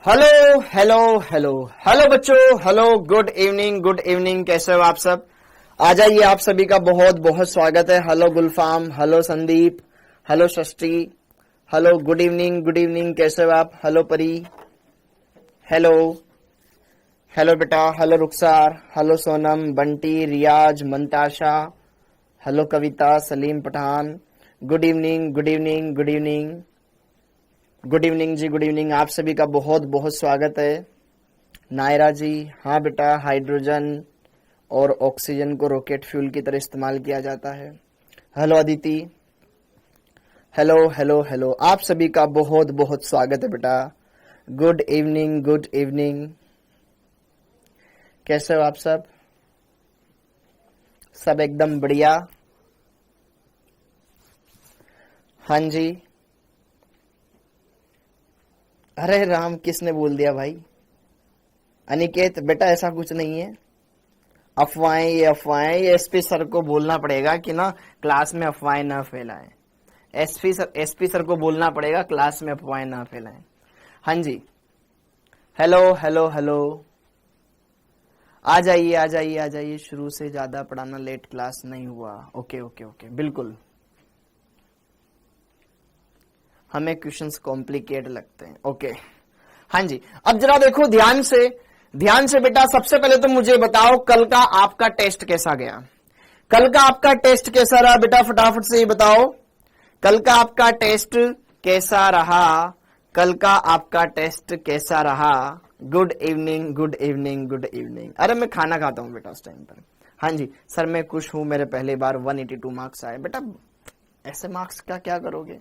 Hello hello hello hello बच्चों, hello, good evening, कैसे हो आप सब? आ जाइए, आप सभी का बहुत बहुत स्वागत है। हेलो गुलफाम, हेलो संदीप, हेलो षष्ठी, हेलो, गुड इवनिंग, कैसे हो आप? हेलो परी, हेलो हेलो बेटा, हेलो रुखसार, हेलो सोनम, बंटी, रियाज, मंताशा, हेलो कविता, सलीम पठान, गुड इवनिंग जी, गुड इवनिंग, आप सभी का बहुत बहुत स्वागत है। नायरा जी, हाँ बेटा, हाइड्रोजन और ऑक्सीजन को रॉकेट फ्यूल की तरह इस्तेमाल किया जाता है। हेलो अदिति, हेलो, आप सभी का बहुत बहुत स्वागत है बेटा। गुड इवनिंग, कैसे हो आप सब? सब एकदम बढ़िया? हाँ जी। अरे राम, किसने बोल दिया भाई? अनिकेत बेटा, ऐसा कुछ नहीं है। अफवाहें, ये एसपी सर को बोलना पड़ेगा कि ना क्लास में अफवाहें ना फैलाएं। एसपी सर को बोलना पड़ेगा क्लास में अफवाहें ना फैलाएं। हाँ जी, हेलो, आ जाइए, शुरू से ज्यादा पढ़ाना, लेट क्लास नहीं हुआ। ओके, बिल्कुल, हमें क्वेश्चंस कॉम्प्लिकेट लगते हैं। ओके, हाँ जी, अब जरा देखो ध्यान से बेटा। सबसे पहले तो मुझे बताओ, कल का आपका टेस्ट कैसा गया? कल का आपका टेस्ट कैसा रहा बेटा? फटाफट से ये बताओ, कल का आपका टेस्ट कैसा रहा? कल का आपका टेस्ट कैसा रहा? Good evening. अरे मैं खाना खाता हूं बेटा उस टाइम पर। हाँ जी सर, मैं खुश हूं, मेरे पहली बार 182 मार्क्स आए। बेटा ऐसे मार्क्स का क्या करोगे?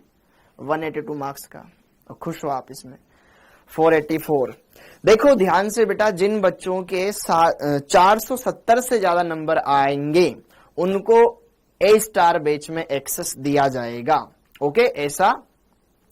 182 मार्क्स का, और खुश हो आप इसमें। 484। देखो ध्यान से बेटा, जिन बच्चों के 470 से ज्यादा नंबर आएंगे उनको ए स्टार बैच में एक्सेस दिया जाएगा। ओके, ऐसा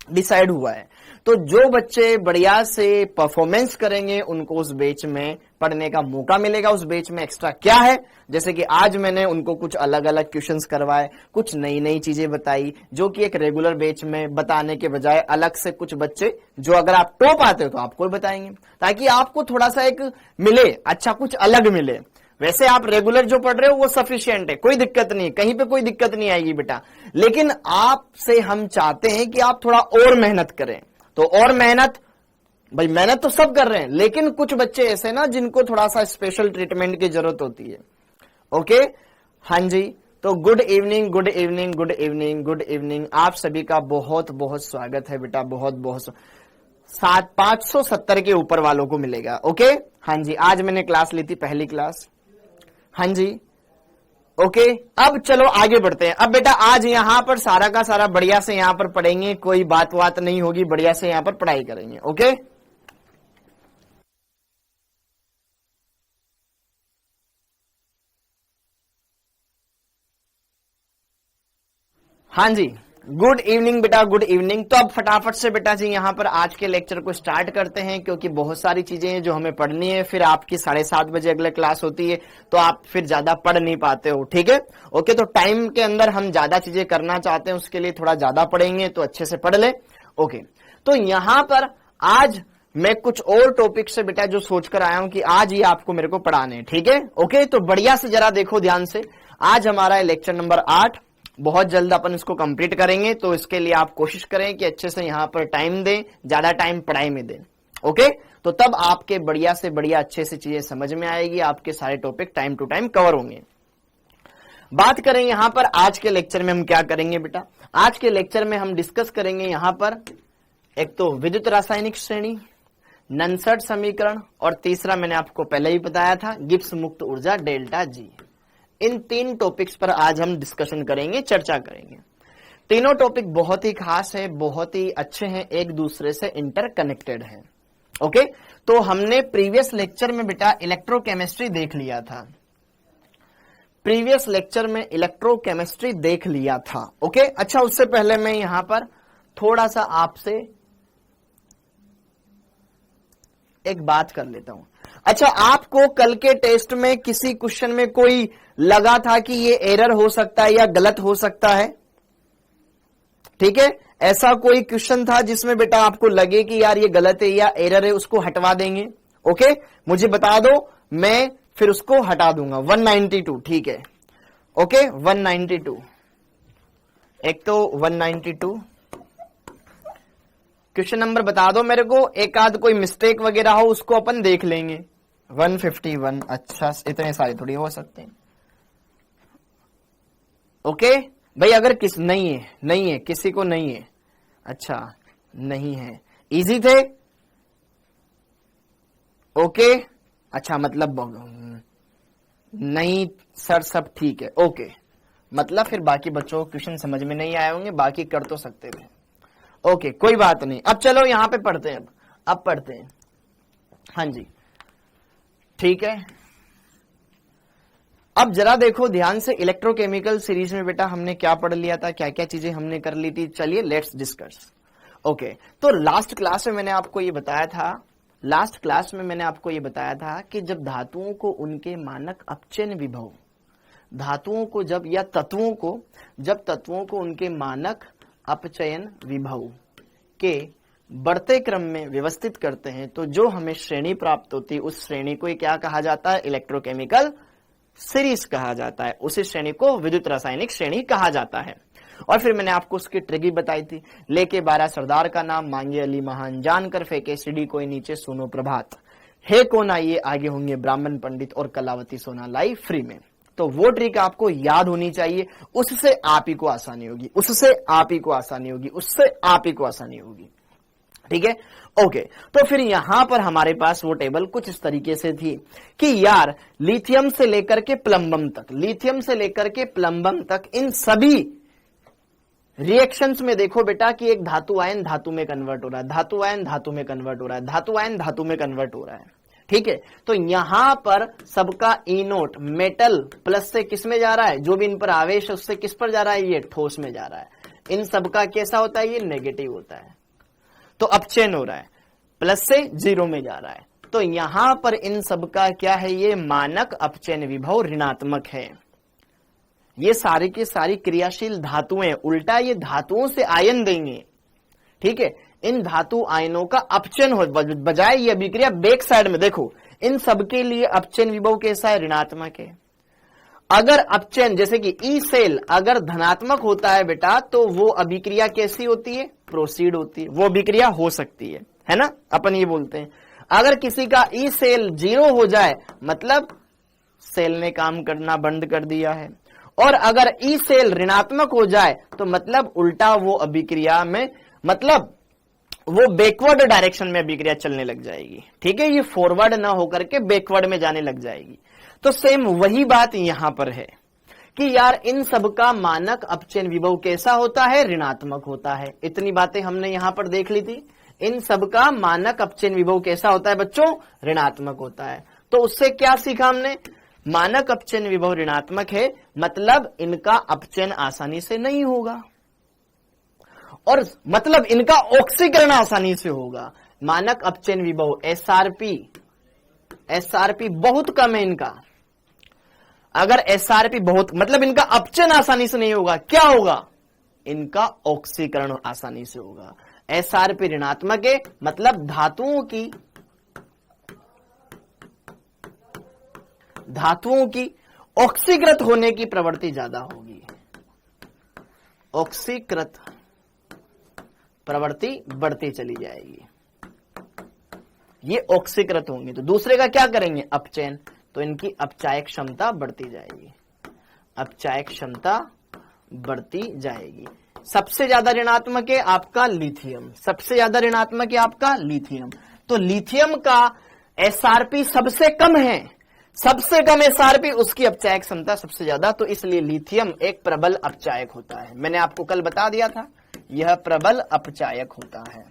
डिसाइड हुआ है। तो जो बच्चे बढ़िया से परफॉर्मेंस करेंगे उनको उस बैच में पढ़ने का मौका मिलेगा। उस बैच में एक्स्ट्रा क्या है, जैसे कि आज मैंने उनको कुछ अलग अलग क्वेश्चंस करवाए, कुछ नई चीजें बताई, जो कि एक रेगुलर बैच में बताने के बजाय अलग से कुछ बच्चे जो अगर आप टॉप आते हो तो आपको बताएंगे, ताकि आपको थोड़ा सा एक मिले, अच्छा कुछ अलग मिले। वैसे आप रेगुलर जो पढ़ रहे हो वो सफिशिएंट है, कोई दिक्कत नहीं, कहीं पे कोई दिक्कत नहीं आएगी बेटा। लेकिन आपसे हम चाहते हैं कि आप थोड़ा और मेहनत करें। तो और मेहनत, भाई मेहनत तो सब कर रहे हैं, लेकिन कुछ बच्चे ऐसे ना जिनको थोड़ा सा स्पेशल ट्रीटमेंट की जरूरत होती है। ओके, हाँ जी, तो गुड इवनिंग, आप सभी का बहुत बहुत स्वागत है बेटा, बहुत बहुत। 570 के ऊपर वालों को मिलेगा। ओके, हाँ जी, आज मैंने क्लास ली थी, पहली क्लास। हाँ जी, ओके, अब चलो आगे बढ़ते हैं। अब बेटा आज यहां पर सारा का सारा बढ़िया से यहां पर पढ़ेंगे, कोई बात नहीं होगी, बढ़िया से यहां पर पढ़ाई करेंगे। ओके, हाँ जी, गुड इवनिंग बेटा, गुड इवनिंग। तो अब फटाफट से बेटा जी यहां पर आज के लेक्चर को स्टार्ट करते हैं, क्योंकि बहुत सारी चीजें हैं जो हमें पढ़नी है। फिर आपकी 7:30 बजे अगले क्लास होती है, तो आप फिर ज्यादा पढ़ नहीं पाते हो। ठीक है, ओके, तो टाइम के अंदर हम ज्यादा चीजें करना चाहते हैं, उसके लिए थोड़ा ज्यादा पढ़ेंगे, तो अच्छे से पढ़ ले। ओके, तो यहां पर आज मैं कुछ और टॉपिक से बेटा जो सोचकर आया हूं कि आज ये आपको मेरे को पढ़ाने हैं। ठीक है, ओके, तो बढ़िया से जरा देखो ध्यान से। आज हमारा है लेक्चर नंबर 8, बहुत जल्द अपन इसको कंप्लीट करेंगे, तो इसके लिए आप कोशिश करें कि अच्छे से यहां पर टाइम दें, ज्यादा टाइम पढ़ाई में दें। ओके, तो तब आपके बढ़िया से बढ़िया अच्छे से चीजें समझ में आएगी, आपके सारे topic time to time cover होंगे। बात करें यहां पर आज के लेक्चर में हम क्या करेंगे बेटा? आज के लेक्चर में हम डिस्कस करेंगे यहां पर एक तो विद्युत रासायनिक श्रेणी, ननसट समीकरण, और तीसरा मैंने आपको पहले ही बताया था गिब्स मुक्त ऊर्जा डेल्टा जी। इन 3 टॉपिक्स पर आज हम डिस्कशन करेंगे, चर्चा करेंगे। तीनों टॉपिक बहुत ही खास है, बहुत ही अच्छे हैं, एक दूसरे से इंटरकनेक्टेड हैं। ओके, तो हमने प्रीवियस लेक्चर में बेटा इलेक्ट्रोकेमिस्ट्री देख लिया था, ओके, अच्छा, उससे पहले मैं यहां पर थोड़ा सा आपसे एक बात कर लेता हूं। अच्छा, आपको कल के टेस्ट में किसी क्वेश्चन में कोई लगा था कि ये एरर हो सकता है या गलत हो सकता है? ठीक है, ऐसा कोई क्वेश्चन था जिसमें बेटा आपको लगे कि यार ये गलत है या एरर है, उसको हटवा देंगे? ओके, मुझे बता दो, मैं फिर उसको हटा दूंगा। 192, ठीक है, ओके 192, एक तो 192 क्वेश्चन नंबर बता दो मेरे को, एक आध कोई मिस्टेक वगैरह हो उसको अपन देख लेंगे। 151, अच्छा इतने सारे थोड़ी हो सकते हैं। ओके भाई, अगर नहीं है किसी को नहीं है, अच्छा नहीं है, इजी थे, ओके अच्छा मतलब नहीं सर सब ठीक है, ओके मतलब फिर बाकी बच्चों को क्वेश्चन समझ में नहीं आए होंगे, बाकी कर तो सकते थे, ओके कोई बात नहीं। अब चलो यहां पे पढ़ते हैं, अब पढ़ते हैं, हाँ जी ठीक है। अब जरा देखो ध्यान से, इलेक्ट्रोकेमिकल सीरीज में बेटा हमने क्या पढ़ लिया था, क्या क्या चीजें हमने कर ली थी, चलिए लेट्स डिस्कस। ओके, तो लास्ट क्लास में मैंने आपको ये बताया था, कि जब धातुओं को उनके मानक अपचयन विभव, धातुओं को जब या तत्वों को उनके मानक अपचयन विभव के बढ़ते क्रम में व्यवस्थित करते हैं, तो जो हमें श्रेणी प्राप्त होती है उस श्रेणी को क्या कहा जाता है, इलेक्ट्रोकेमिकल सीरीज कहा जाता है। उसी श्रेणी को विद्युत रासायनिक श्रेणी कहा जाता है। और फिर मैंने आपको उसकी ट्रिक भी बताई थी, लेके 12 सरदार का नाम, मांगे अली महान, जानकर फेंके सीढ़ी कोई नीचे, सुनो प्रभात, हे कौन आइए आगे होंगे ब्राह्मण पंडित, और कलावती सोना लाई फ्री में। तो वो ट्रिक आपको याद होनी चाहिए, उससे आप ही को आसानी होगी, ठीक है ओके। तो फिर यहां पर हमारे पास वो टेबल कुछ इस तरीके से थी कि यार लिथियम से लेकर के प्लम्बम तक इन सभी रिएक्शंस में देखो बेटा कि एक धातु आयन धातु में कन्वर्ट हो रहा है, धातु आयन धातु में कन्वर्ट हो रहा है, ठीक है। तो यहां पर सबका ई नोट मेटल प्लस से किस में जा रहा है, जो भी इन पर आवेश है उससे किस पर जा रहा है, ये ठोस में जा रहा है। इन सबका कैसा होता है, ये नेगेटिव होता है, तो अपचयन हो रहा है, प्लस से 0 में जा रहा है। तो यहां पर इन सबका क्या है, ये मानक अपचयन विभव ऋणात्मक है। ये सारी की सारी क्रियाशील धातुएं, उल्टा ये धातुओं से आयन देंगे, ठीक है। इन धातु आयनों का अपचयन हो, बजाय ये अभिक्रिया बैक साइड में देखो, इन सबके लिए अपचयन विभव कैसा है, ऋणात्मक है। अगर अपचयन जैसे कि ई सेल अगर धनात्मक होता है बेटा, तो वो अभिक्रिया कैसी होती है, प्रोसीड होती है, वो अभिक्रिया हो सकती है ना, अपन ये बोलते हैं। अगर किसी का ई सेल 0 हो जाए, मतलब सेल ने काम करना बंद कर दिया है, और अगर ई सेल ऋणात्मक हो जाए तो मतलब उल्टा वो अभिक्रिया में, मतलब वो बैकवर्ड डायरेक्शन में अभिक्रिया चलने लग जाएगी, ठीक है। ये फॉरवर्ड ना होकर के बैकवर्ड में जाने लग जाएगी। तो सेम वही बात यहां पर है कि यार इन सबका मानक अपचयन विभव कैसा होता है, ऋणात्मक होता है। इतनी बातें हमने यहां पर देख ली थी। इन सबका मानक अपचयन विभव कैसा होता है बच्चों, ऋणात्मक होता है। तो उससे क्या सीखा हमने, मानक अपचयन विभव ऋणात्मक है, मतलब इनका अपचयन आसानी से नहीं होगा, और मतलब इनका ऑक्सीकरण आसानी से होगा। मानक अपचयन विभव एसआरपी बहुत कम है इनका। अगर एसआरपी बहुत, मतलब इनका अपचयन आसानी से नहीं होगा, क्या होगा, इनका ऑक्सीकरण आसानी से होगा। एसआरपी ऋणात्मक है, मतलब धातुओं की ऑक्सीकृत होने की प्रवृत्ति ज्यादा होगी, ऑक्सीकृत प्रवृत्ति बढ़ती चली जाएगी, ये ऑक्सीकृत होंगे। तो दूसरे का क्या करेंगे, अपचयन, तो इनकी अपचायक क्षमता बढ़ती जाएगी, सबसे ज्यादा ऋणात्मक है आपका लिथियम, तो लिथियम का एसआरपी सबसे कम एसआरपी, उसकी अपचायक क्षमता सबसे ज्यादा, तो इसलिए लिथियम एक प्रबल अपचायक होता है। मैंने आपको कल बता दिया था, यह प्रबल अपचायक होता है,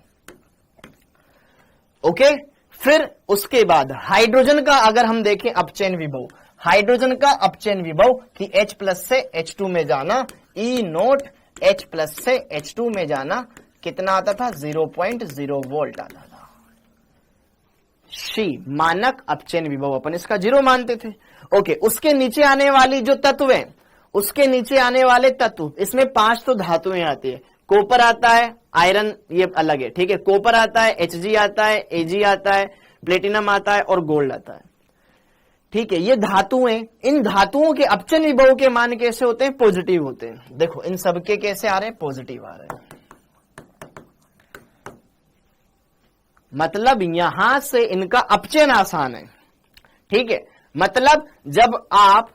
ओके। फिर उसके बाद हाइड्रोजन का अगर हम देखें अपचयन विभव, हाइड्रोजन का अपचयन विभव कि H+ से H2 में जाना, E नोट H+ से H2 में जाना कितना आता था, 0.0 वोल्ट आता था। शी मानक अपचयन विभव अपन इसका 0 मानते थे, ओके। उसके नीचे आने वाली जो तत्व है, उसके नीचे आने वाले तत्व, इसमें 5 तो धातुएं आती है, कॉपर आता है, आयरन ये अलग है, ठीक है। कॉपर आता है, Hg आता है, Ag आता है, प्लेटिनम आता है और गोल्ड आता है, ठीक है। ये धातुएं, इन धातुओं के अपचन विभव के मान कैसे होते हैं? पॉजिटिव होते हैं। देखो इन सबके कैसे आ रहे हैं? पॉजिटिव आ रहे हैं। मतलब यहां से इनका अपचयन आसान है, ठीक है। मतलब जब आप,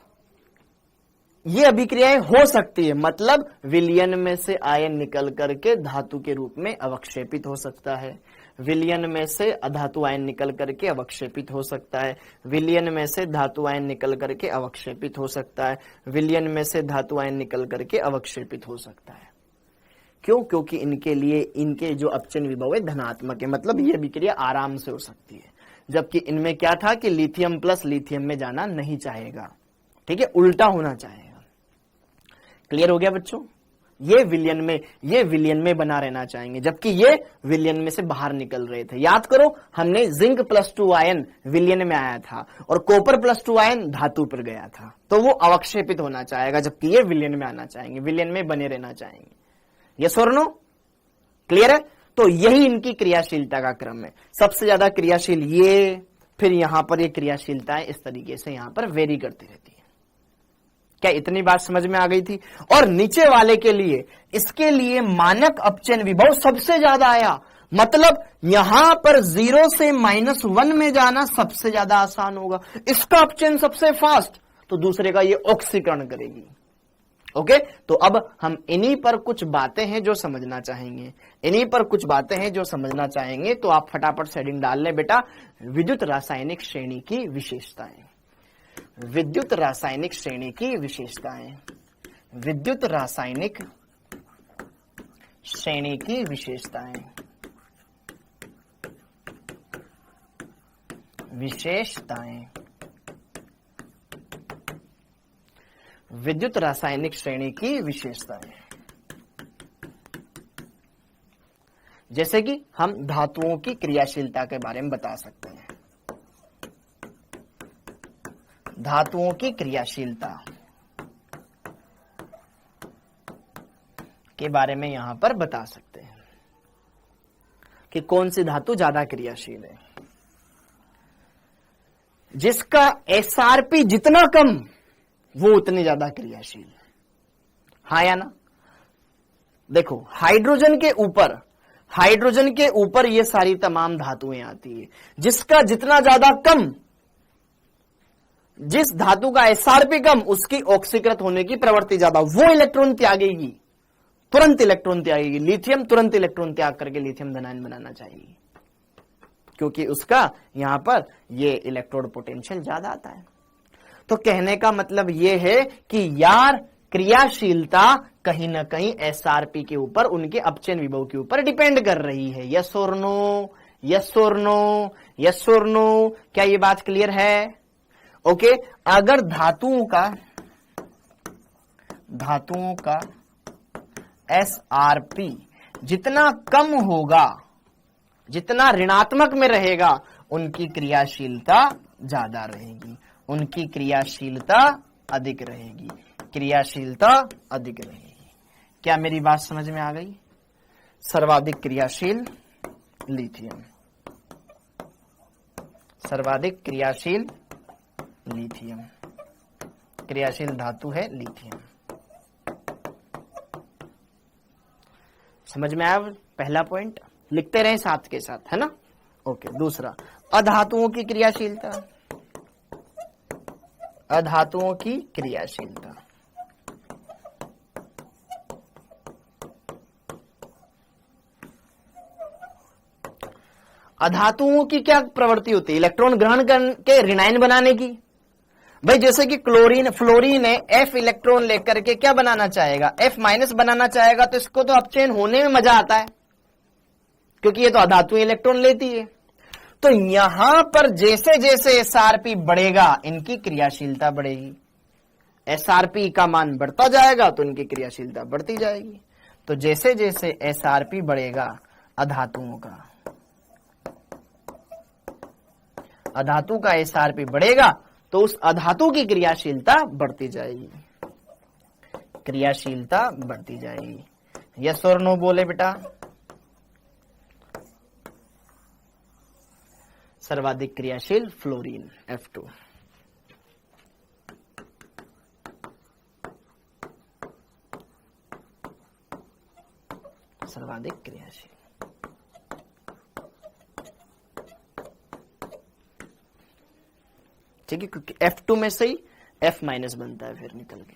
ये अभिक्रियाएं हो सकती है, मतलब विलयन में से आयन निकल करके धातु के रूप में अवक्षेपित हो सकता है, विलयन में से अधातु आयन निकल करके अवक्षेपित हो सकता है, विलयन में से धातु आयन निकल करके अवक्षेपित हो सकता है, विलयन में से धातु आयन निकल करके अवक्षेपित हो सकता है। क्यों? क्योंकि इनके लिए इनके जो अपचयन विभव है धनात्मक है, मतलब ये अभिक्रिया आराम से हो सकती है। जबकि इनमें क्या था कि लिथियम प्लस लिथियम में जाना नहीं चाहेगा, ठीक है, उल्टा होना चाहेगा। क्लियर हो गया बच्चों? ये विलयन में बना रहना चाहेंगे, जबकि ये विलयन में से बाहर निकल रहे थे। याद करो, हमने जिंक +2 आयन विलयन में आया था और कॉपर +2 आयन धातु पर गया था, तो वो अवक्षेपित होना चाहेगा, जबकि ये विलयन में आना चाहेंगे, विलयन में बने रहना चाहेंगे। यस और नो? क्लियर है? तो यही इनकी क्रियाशीलता का क्रम है। सबसे ज्यादा क्रियाशील ये, फिर यहां पर ये क्रियाशीलताएं इस तरीके से यहां पर वेरी करती रहती है। क्या इतनी बात समझ में आ गई थी? और नीचे वाले के लिए, इसके लिए मानक अपचयन विभव सबसे ज्यादा आया, मतलब यहां पर 0 से -1 में जाना सबसे ज्यादा आसान होगा। इसका अपचयन सबसे फास्ट, तो दूसरे का ये ऑक्सीकरण करेगी। ओके, तो अब हम इन्हीं पर कुछ बातें हैं जो समझना चाहेंगे, तो आप फटाफट सेटिंग डाल लें बेटा। विद्युत रासायनिक श्रेणी की विशेषताएं, विद्युत रासायनिक श्रेणी की विशेषताएं, विद्युत रासायनिक श्रेणी की विशेषताएं, विद्युत रासायनिक श्रेणी की विशेषताएं। जैसे कि हम धातुओं की क्रियाशीलता के बारे में बता सकते हैं, धातुओं की क्रियाशीलता के बारे में यहां पर बता सकते हैं कि कौन सी धातु ज्यादा क्रियाशील है। जिसका एसआरपी जितना कम, वो उतनी ज्यादा क्रियाशील है, हाँ या ना? देखो हाइड्रोजन के ऊपर ये सारी तमाम धातुएं आती है। जिसका जितना ज्यादा कम, जिस धातु का एसआरपी कम, उसकी ऑक्सीकृत होने की प्रवृत्ति ज्यादा, वो इलेक्ट्रॉन त्यागेगी, तुरंत इलेक्ट्रॉन त्यागेगी। लिथियम तुरंत इलेक्ट्रॉन त्याग करके लिथियम धनायन बनाना चाहिए, क्योंकि उसका यहां पर ये इलेक्ट्रोड पोटेंशियल ज्यादा आता है। तो कहने का मतलब ये है कि यार क्रियाशीलता कहीं ना कहीं एसआरपी के ऊपर, उनके अपचयन विभव के ऊपर डिपेंड कर रही है। यस और नो? यस और नो? यस और नो? क्या ये बात क्लियर है? ओके, अगर धातुओं का एसआरपी जितना कम होगा, जितना ऋणात्मक में रहेगा, उनकी क्रियाशीलता ज्यादा रहेगी, उनकी क्रियाशीलता अधिक रहेगी, क्रियाशीलता अधिक रहेगी। क्या मेरी बात समझ में आ गई? सर्वाधिक क्रियाशील लिथियम, सर्वाधिक क्रियाशील लिथियम, क्रियाशील धातु है लिथियम। समझ में आया पहला पॉइंट? लिखते रहें साथ के साथ, है ना? ओके, दूसरा अधातुओं की क्रियाशीलता, अधातुओं की क्रियाशीलता। अधातुओं की क्या प्रवृत्ति होती है? इलेक्ट्रॉन ग्रहण करके ऋणायन बनाने की। भाई जैसे कि क्लोरीन, फ्लोरीन है, F इलेक्ट्रॉन लेकर के क्या बनाना चाहेगा? F- बनाना चाहेगा, तो इसको तो अपचयन होने में मजा आता है, क्योंकि ये तो अधातु इलेक्ट्रॉन लेती है। तो यहां पर जैसे जैसे एसआरपी बढ़ेगा, इनकी क्रियाशीलता बढ़ेगी। एसआरपी का मान बढ़ता जाएगा तो इनकी क्रियाशीलता बढ़ती जाएगी। तो जैसे जैसे एसआरपी बढ़ेगा अधातुओं का, अधातु का एसआरपी बढ़ेगा तो उस अधातु की क्रियाशीलता बढ़ती जाएगी, क्रियाशीलता बढ़ती जाएगी। यस और नो बोले बेटा। सर्वाधिक क्रियाशील फ्लोरीन F2। सर्वाधिक क्रियाशील। ठीक है, क्योंकि F2 में से ही F- बनता है फिर निकल के।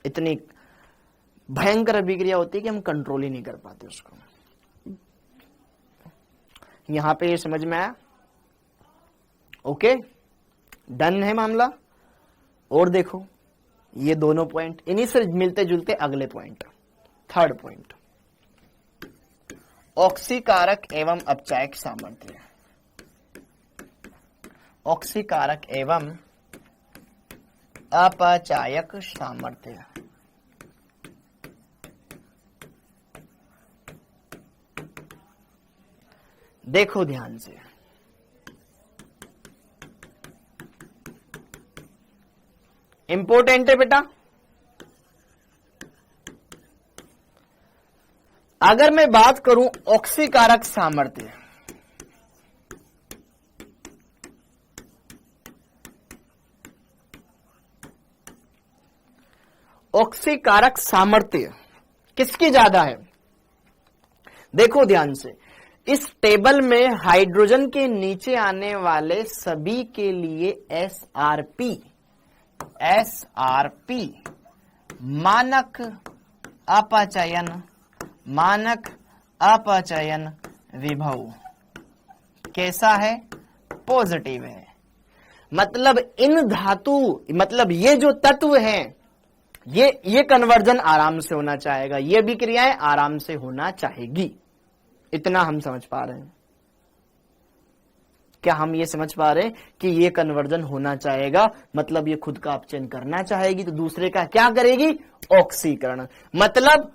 इतनी भयंकर अभिक्रिया होती है कि हम कंट्रोल ही नहीं कर पाते उसको। यहां पे ये समझ में आया? ओके, डन है मामला। और देखो ये दोनों पॉइंट, इन्हीं से मिलते जुलते अगले पॉइंट, थर्ड पॉइंट, ऑक्सीकारक एवं अपचायक सामर्थ्य। ऑक्सीकारक एवं अपचायक सामर्थ्य। देखो ध्यान से, इंपॉर्टेंट है बेटा। अगर मैं बात करूं ऑक्सीकारक सामर्थ्य, ऑक्सीकारक सामर्थ्य किसकी ज्यादा है? देखो ध्यान से, इस टेबल में हाइड्रोजन के नीचे आने वाले सभी के लिए एसआरपी मानक अपचयन विभव कैसा है? पॉजिटिव है। मतलब इन धातु, मतलब ये जो तत्व हैं, ये कन्वर्जन आराम से होना चाहेगा, ये भी क्रियाएं आराम से होना चाहेगी। इतना हम समझ पा रहे हैं? क्या हम ये समझ पा रहे हैं कि ये कन्वर्जन होना चाहेगा, मतलब ये खुद का अपचयन करना चाहेगी, तो दूसरे का क्या करेगी? ऑक्सीकरण। मतलब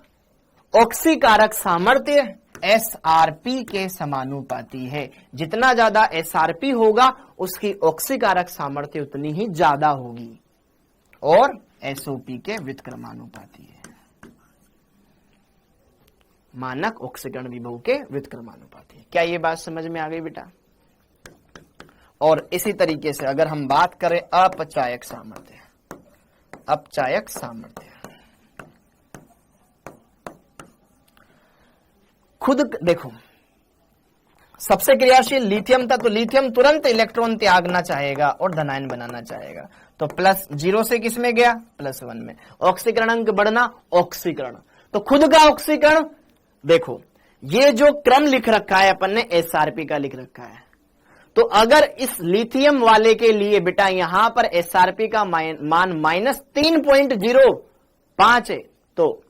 ऑक्सीकारक सामर्थ्य एसआरपी के समानुपाती है। जितना ज्यादा एसआरपी होगा उसकी ऑक्सीकारक सामर्थ्य उतनी ही ज्यादा होगी, और एसओपी के व्युत्क्रमानुपाती है। मानक ऑक्सीकरण विभव के व्युत्क्रमानुपाती। क्या ये बात समझ में आ गई बेटा? और इसी तरीके से अगर हम बात करें अपचायक सामर्थ्य, अपचायक सामर्थ्य खुद देखो, सबसे क्रियाशील लिथियम था, तो लिथियम तुरंत इलेक्ट्रॉन त्यागना चाहेगा और धनायन बनाना चाहेगा, तो +0 से किस में गया? +1 में। ऑक्सीकरण अंक बढ़ना, ऑक्सीकरण, तो खुद का ऑक्सीकरण। देखो ये जो क्रम लिख रखा है अपन ने एसआरपी का लिख रखा है, तो अगर इस लिथियम वाले के लिए बेटा यहां पर एसआरपी का मान -3.05 है, तो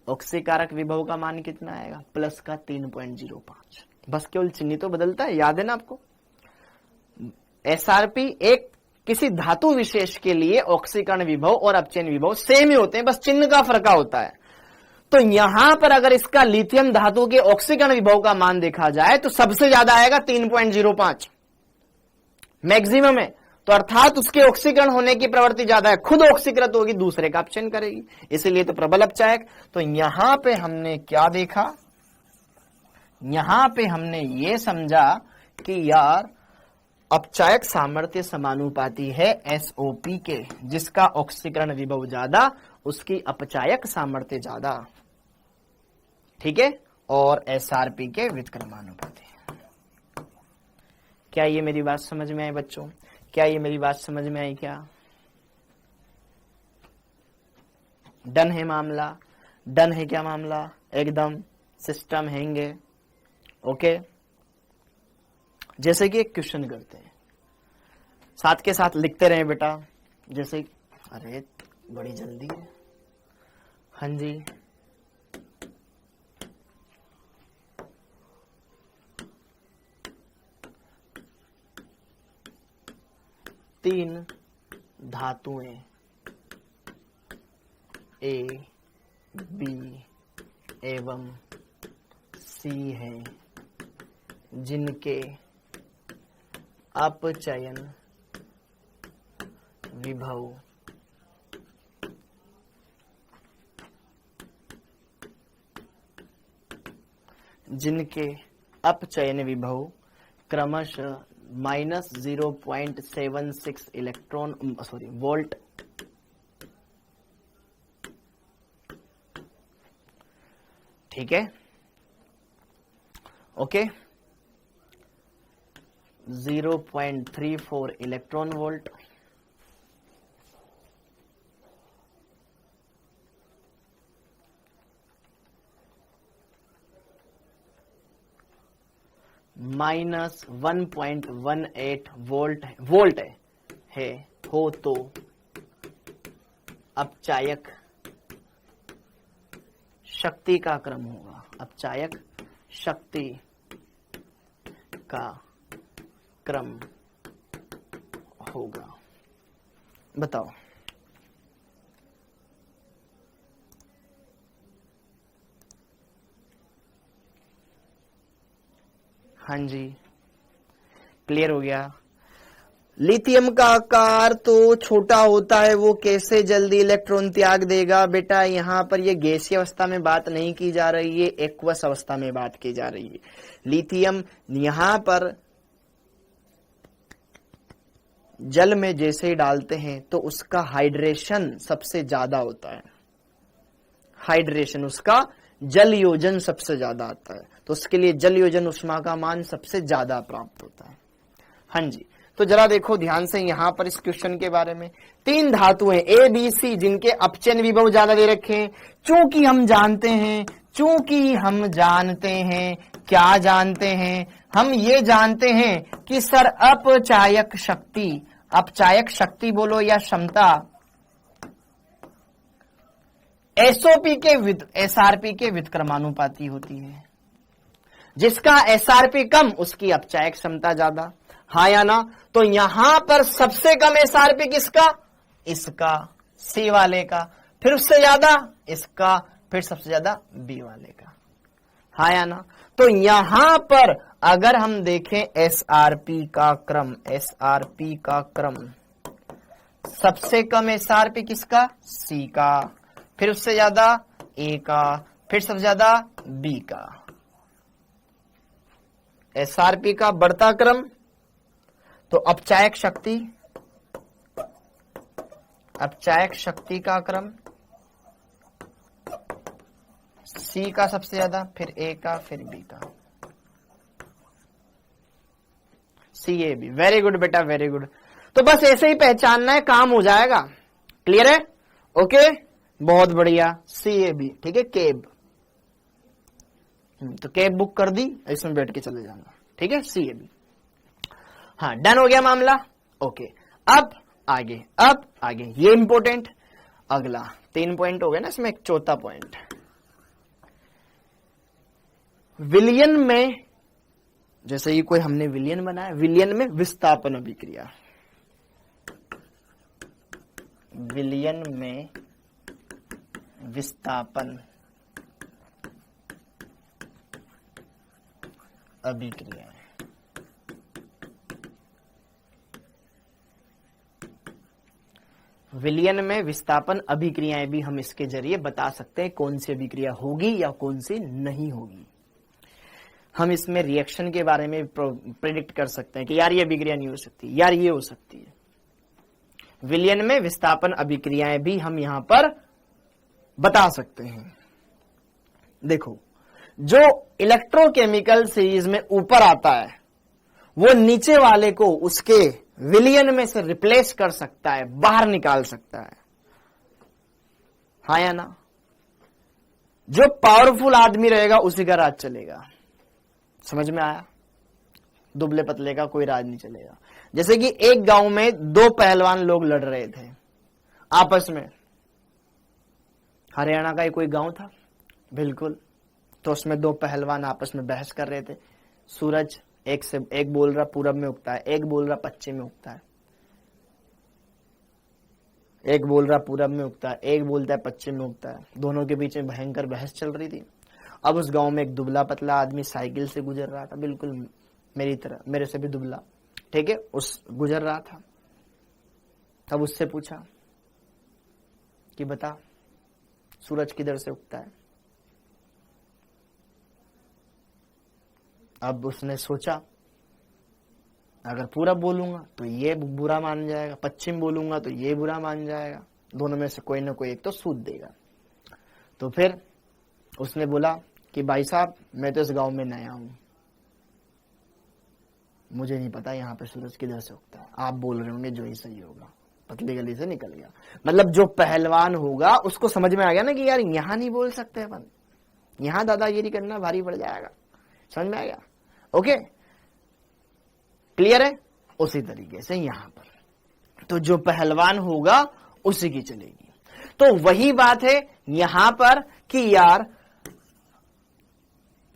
ऑक्सीकारक विभव का मान कितना आएगा? प्लस का 3.05। बस केवल चिन्ह तो बदलता है, याद है ना आपको? एसआरपी एक किसी धातु विशेष के लिए ऑक्सीकरण विभव और अपचयन विभव सेम ही होते हैं, बस चिन्ह का फर्क होता है। तो यहां पर अगर इसका लिथियम धातु के ऑक्सीकरण विभव का मान देखा जाए तो सबसे ज्यादा आएगा 3.05 मैक्सिमम है, तो अर्थात उसके ऑक्सीकरण होने की प्रवृत्ति ज्यादा है, खुद ऑक्सीकृत होगी, दूसरे का अपचयन करेगी, इसीलिए तो प्रबल अपचायक। तो यहां पे हमने क्या देखा? यहां पे हमने ये समझा कि यार अपचायक सामर्थ्य समानुपाती है एसओपी के, जिसका ऑक्सीकरण विभव ज्यादा उसकी अपचायक सामर्थ्य ज्यादा, ठीक है, और एसआरपी के व्युत्क्रमानुपाती। क्या ये मेरी बात समझ में आई बच्चों? क्या ये मेरी बात समझ में आई? क्या डन है मामला? डन है क्या मामला? एकदम सिस्टम हैंगे। ओके, जैसे कि एक क्वेश्चन करते हैं, साथ के साथ लिखते रहे बेटा। जैसे अरे बड़ी जल्दी है। हाँ जी, तीन धातुएं ए, बी एवं सी हैं, जिनके अपचयन विभव जिनके अपचयन विभव क्रमशः -0.76 इलेक्ट्रॉन वोल्ट ठीक है, ओके, 0.34 इलेक्ट्रॉन वोल्ट -1.18 वोल्ट है हो तो अपचायक शक्ति का क्रम होगा, अपचायक शक्ति का क्रम होगा। बताओ, हाँ जी, क्लियर हो गया। लिथियम का आकार तो छोटा होता है, वो कैसे जल्दी इलेक्ट्रॉन त्याग देगा? बेटा यहाँ पर ये गैसीय अवस्था में बात नहीं की जा रही है, एक्वस अवस्था में बात की जा रही है। लिथियम यहाँ पर जल में जैसे ही डालते हैं तो उसका हाइड्रेशन सबसे ज्यादा होता है, हाइड्रेशन उसका जल योजन सबसे ज्यादा आता है, तो उसके लिए जल योजन उष्मा का मान सबसे ज्यादा प्राप्त होता है। हाँ जी, तो जरा देखो ध्यान से यहां पर इस क्वेश्चन के बारे में। 3 धातुएं ए बी सी जिनके अपचयन विभव ज्यादा दे रखे हैं। चूंकि हम जानते हैं क्या जानते हैं, हम ये जानते हैं कि सर अपचायक शक्ति बोलो या क्षमता एसआरपी के व्युत्क्रमानुपाती होती है। जिसका एसआरपी कम उसकी अपचायक क्षमता ज्यादा, हाँ या ना? तो यहां पर सबसे कम एसआरपी किसका? इसका, सी वाले का, फिर उससे ज्यादा इसका, फिर सबसे ज्यादा बी वाले का, हाँ या ना? तो यहां पर अगर हम देखें एसआरपी का क्रम, सबसे कम एसआरपी किसका? सी का, फिर उससे ज्यादा ए का, फिर सबसे ज्यादा बी का। एसआरपी का बढ़ता क्रम तो अपचायक शक्ति का क्रम सी का सबसे ज्यादा, फिर ए का, फिर बी का, सी ए बी। वेरी गुड बेटा, वेरी गुड। तो बस ऐसे ही पहचानना है, काम हो जाएगा। क्लियर है? ओके, बहुत बढ़िया। सी ए बी, ठीक है, केब। तो कैब बुक कर दी, इसमें बैठ के चले जाना, ठीक है, सी ए बी। हाँ, डन हो गया मामला। ओके, अब आगे ये इंपॉर्टेंट। अगला 3 पॉइंट हो गए ना, इसमें एक चौथा पॉइंट। विलयन में, जैसे ये कोई हमने विलयन बनाया, विलयन में विस्थापन अभिक्रिया, विलयन में विस्थापन अभिक्रिया। विलयन में विस्थापन अभिक्रियाएं भी हम इसके जरिए बता सकते हैं कौन सी अभिक्रिया होगी या कौन सी नहीं होगी। हम इसमें रिएक्शन के बारे में प्रेडिक्ट कर सकते हैं कि यार ये अभिक्रिया नहीं हो सकती, यार ये हो सकती है। विलयन में विस्थापन अभिक्रियाएं भी हम यहां पर बता सकते हैं। देखो, जो इलेक्ट्रोकेमिकल सीरीज में ऊपर आता है वो नीचे वाले को उसके विलयन में से रिप्लेस कर सकता है, बाहर निकाल सकता है, हाँ या ना? जो पावरफुल आदमी रहेगा उसी का राज चलेगा। समझ में आया? दुबले पतले का कोई राज नहीं चलेगा। जैसे कि एक गांव में 2 पहलवान लोग लड़ रहे थे आपस में। हरियाणा का ही कोई गांव था, बिल्कुल। तो उसमें 2 पहलवान आपस में बहस कर रहे थे। सूरज एक बोल रहा पूरब में उगता है, एक बोल रहा पश्चिम में उगता है, एक बोल रहा पूरब में उगता है, एक बोलता है पश्चिम में उगता है। दोनों के बीच में भयंकर बहस चल रही थी। अब उस गांव में एक दुबला पतला आदमी साइकिल से गुजर रहा था, बिल्कुल मेरी तरह, मेरे से भी दुबला, ठीक है, उस गुजर रहा था। तब उससे पूछा कि बता सूरज किधर से उगता है? अब उसने सोचा अगर पूरब बोलूंगा तो ये बुरा मान जाएगा, पश्चिम बोलूंगा तो ये बुरा मान जाएगा, दोनों में से कोई ना कोई एक तो सूद देगा। तो फिर उसने बोला कि भाई साहब मैं तो इस गांव में नया हूं, मुझे नहीं पता यहाँ पे सूरज किधर से उगता है, आप बोल रहे होंगे जो ही सही होगा। पतली गली से निकल गया। मतलब जो पहलवान होगा उसको समझ में आ गया ना कि यार यहां नहीं बोल सकते अपन, यहां दादागिरी करना भारी पड़ जाएगा। समझ में आ गया? ओके, क्लियर है? उसी तरीके से यहां पर तो जो पहलवान होगा उसी की चलेगी। तो वही बात है यहां पर कि यार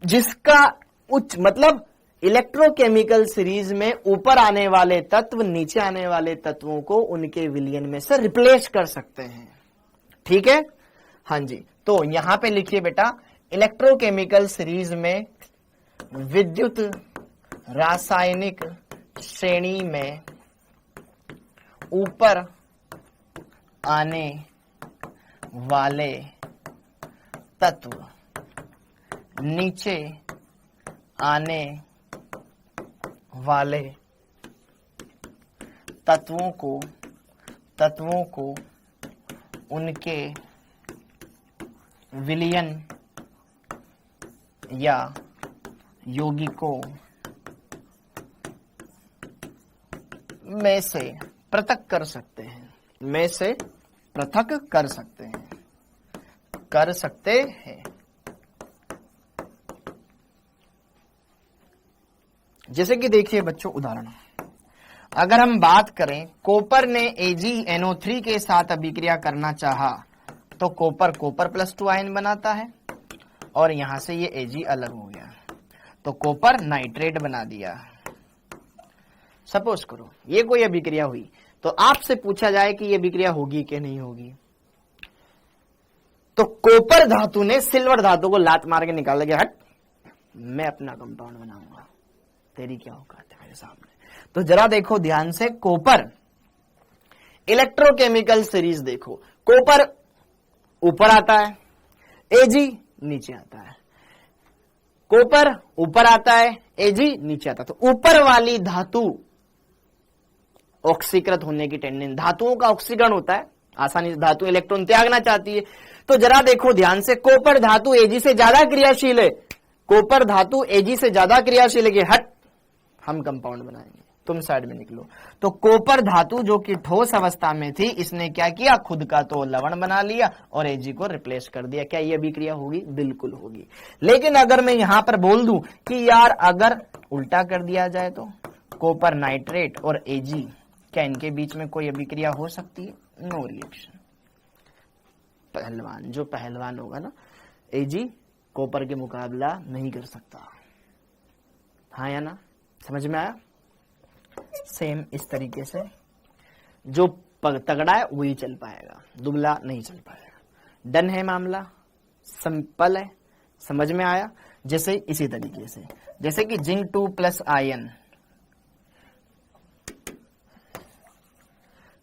जिसका उच्च मतलब इलेक्ट्रोकेमिकल सीरीज में ऊपर आने वाले तत्व नीचे आने वाले तत्वों को उनके विलयन में से रिप्लेस कर सकते हैं। ठीक है? हाँ जी। तो यहां पे लिखिए बेटा, इलेक्ट्रोकेमिकल सीरीज में विद्युत रासायनिक श्रेणी में ऊपर आने वाले तत्व नीचे आने वाले तत्वों को उनके विलयन या यौगिकों में से पृथक कर सकते हैं, में से पृथक कर सकते हैं। जैसे कि देखिए बच्चों उदाहरण, अगर हम बात करें कॉपर ने AgNO3 के साथ अभिक्रिया करना चाहा तो कॉपर प्लस 2 आयन बनाता है और यहां से ये Ag अलग हो गया तो कॉपर नाइट्रेट बना दिया। सपोज करो ये कोई अभिक्रिया हुई तो आपसे पूछा जाए कि ये अभिक्रिया होगी कि नहीं होगी, तो कॉपर धातु ने सिल्वर धातु को लात मार के निकाल दिया, हट मैं अपना कंपाउंड बनाऊंगा, तेरी क्या औकात है मेरे सामने। तो जरा देखो ध्यान से, कॉपर इलेक्ट्रोकेमिकल सीरीज देखो, कॉपर ऊपर आता है, Ag नीचे आता है, कॉपर ऊपर आता है, Ag नीचे आता है। तो ऊपर वाली धातु ऑक्सीकृत होने की टेंडेंसी, धातुओं का ऑक्सीकरण होता है, आसानी से धातु इलेक्ट्रॉन त्यागना चाहती है। तो जरा देखो ध्यान से, कॉपर धातु Ag से ज्यादा क्रियाशील है, कॉपर धातु Ag से ज्यादा क्रियाशील है कि हट हम कंपाउंड बनाएंगे, तुम साइड में निकलो। तो कॉपर धातु जो कि ठोस अवस्था में थी, इसने क्या किया, खुद का तो लवण बना लिया और Ag को रिप्लेस कर दिया। क्या ये अभिक्रिया होगी? बिल्कुल होगी। लेकिन अगर मैं यहां पर बोल दूं कि यार अगर उल्टा कर दिया जाए तो कॉपर नाइट्रेट और Ag, क्या इनके बीच में कोई अभिक्रिया हो सकती है? No reaction. पहलवान जो पहलवान होगा ना, Ag कॉपर के मुकाबला नहीं कर सकता। हाँ या ना? समझ में आया? सेम इस तरीके से जो तगड़ा है वही चल पाएगा, दुबला नहीं चल पाएगा। डन है मामला, सिंपल है, समझ में आया? जैसे इसी तरीके से, जैसे कि जिंक 2 प्लस आयन,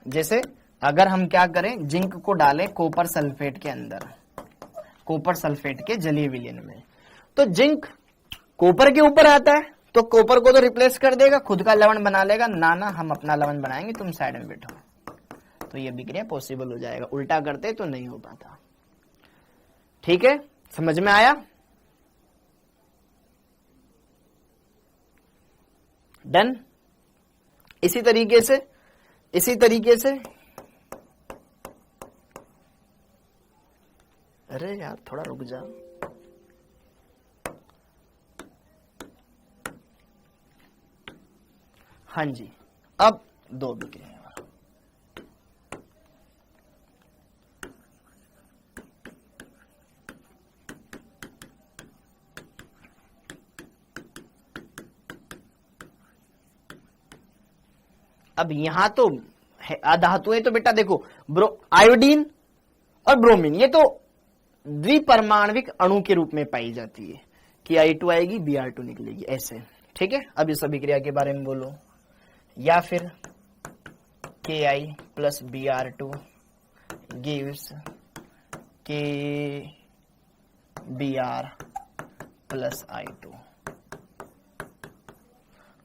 जैसे अगर हम क्या करें, जिंक को डालें कॉपर सल्फेट के अंदर, कॉपर सल्फेट के जलीय विलयन में, तो जिंक कॉपर के ऊपर आता है तो कॉपर को तो रिप्लेस कर देगा, खुद का लवण बना लेगा। ना हम अपना लवण बनाएंगे, तुम साइड में बैठो, तो ये अभिक्रिया पॉसिबल हो जाएगा। उल्टा करते तो नहीं हो पाता। ठीक है, समझ में आया? डन। इसी तरीके से अरे यार थोड़ा रुक जा। हाँ जी, अब दो अभिक्रिया। अब यहां तो धातुएं तो बेटा देखो, आयोडीन और ब्रोमीन, ये तो द्विपरमाणविक अणु के रूप में पाई जाती है कि I2 आएगी Br2 निकलेगी ऐसे। ठीक है, अब इस अभिक्रिया के बारे में बोलो, या फिर Ki plus Br2 gives KBr plus I2।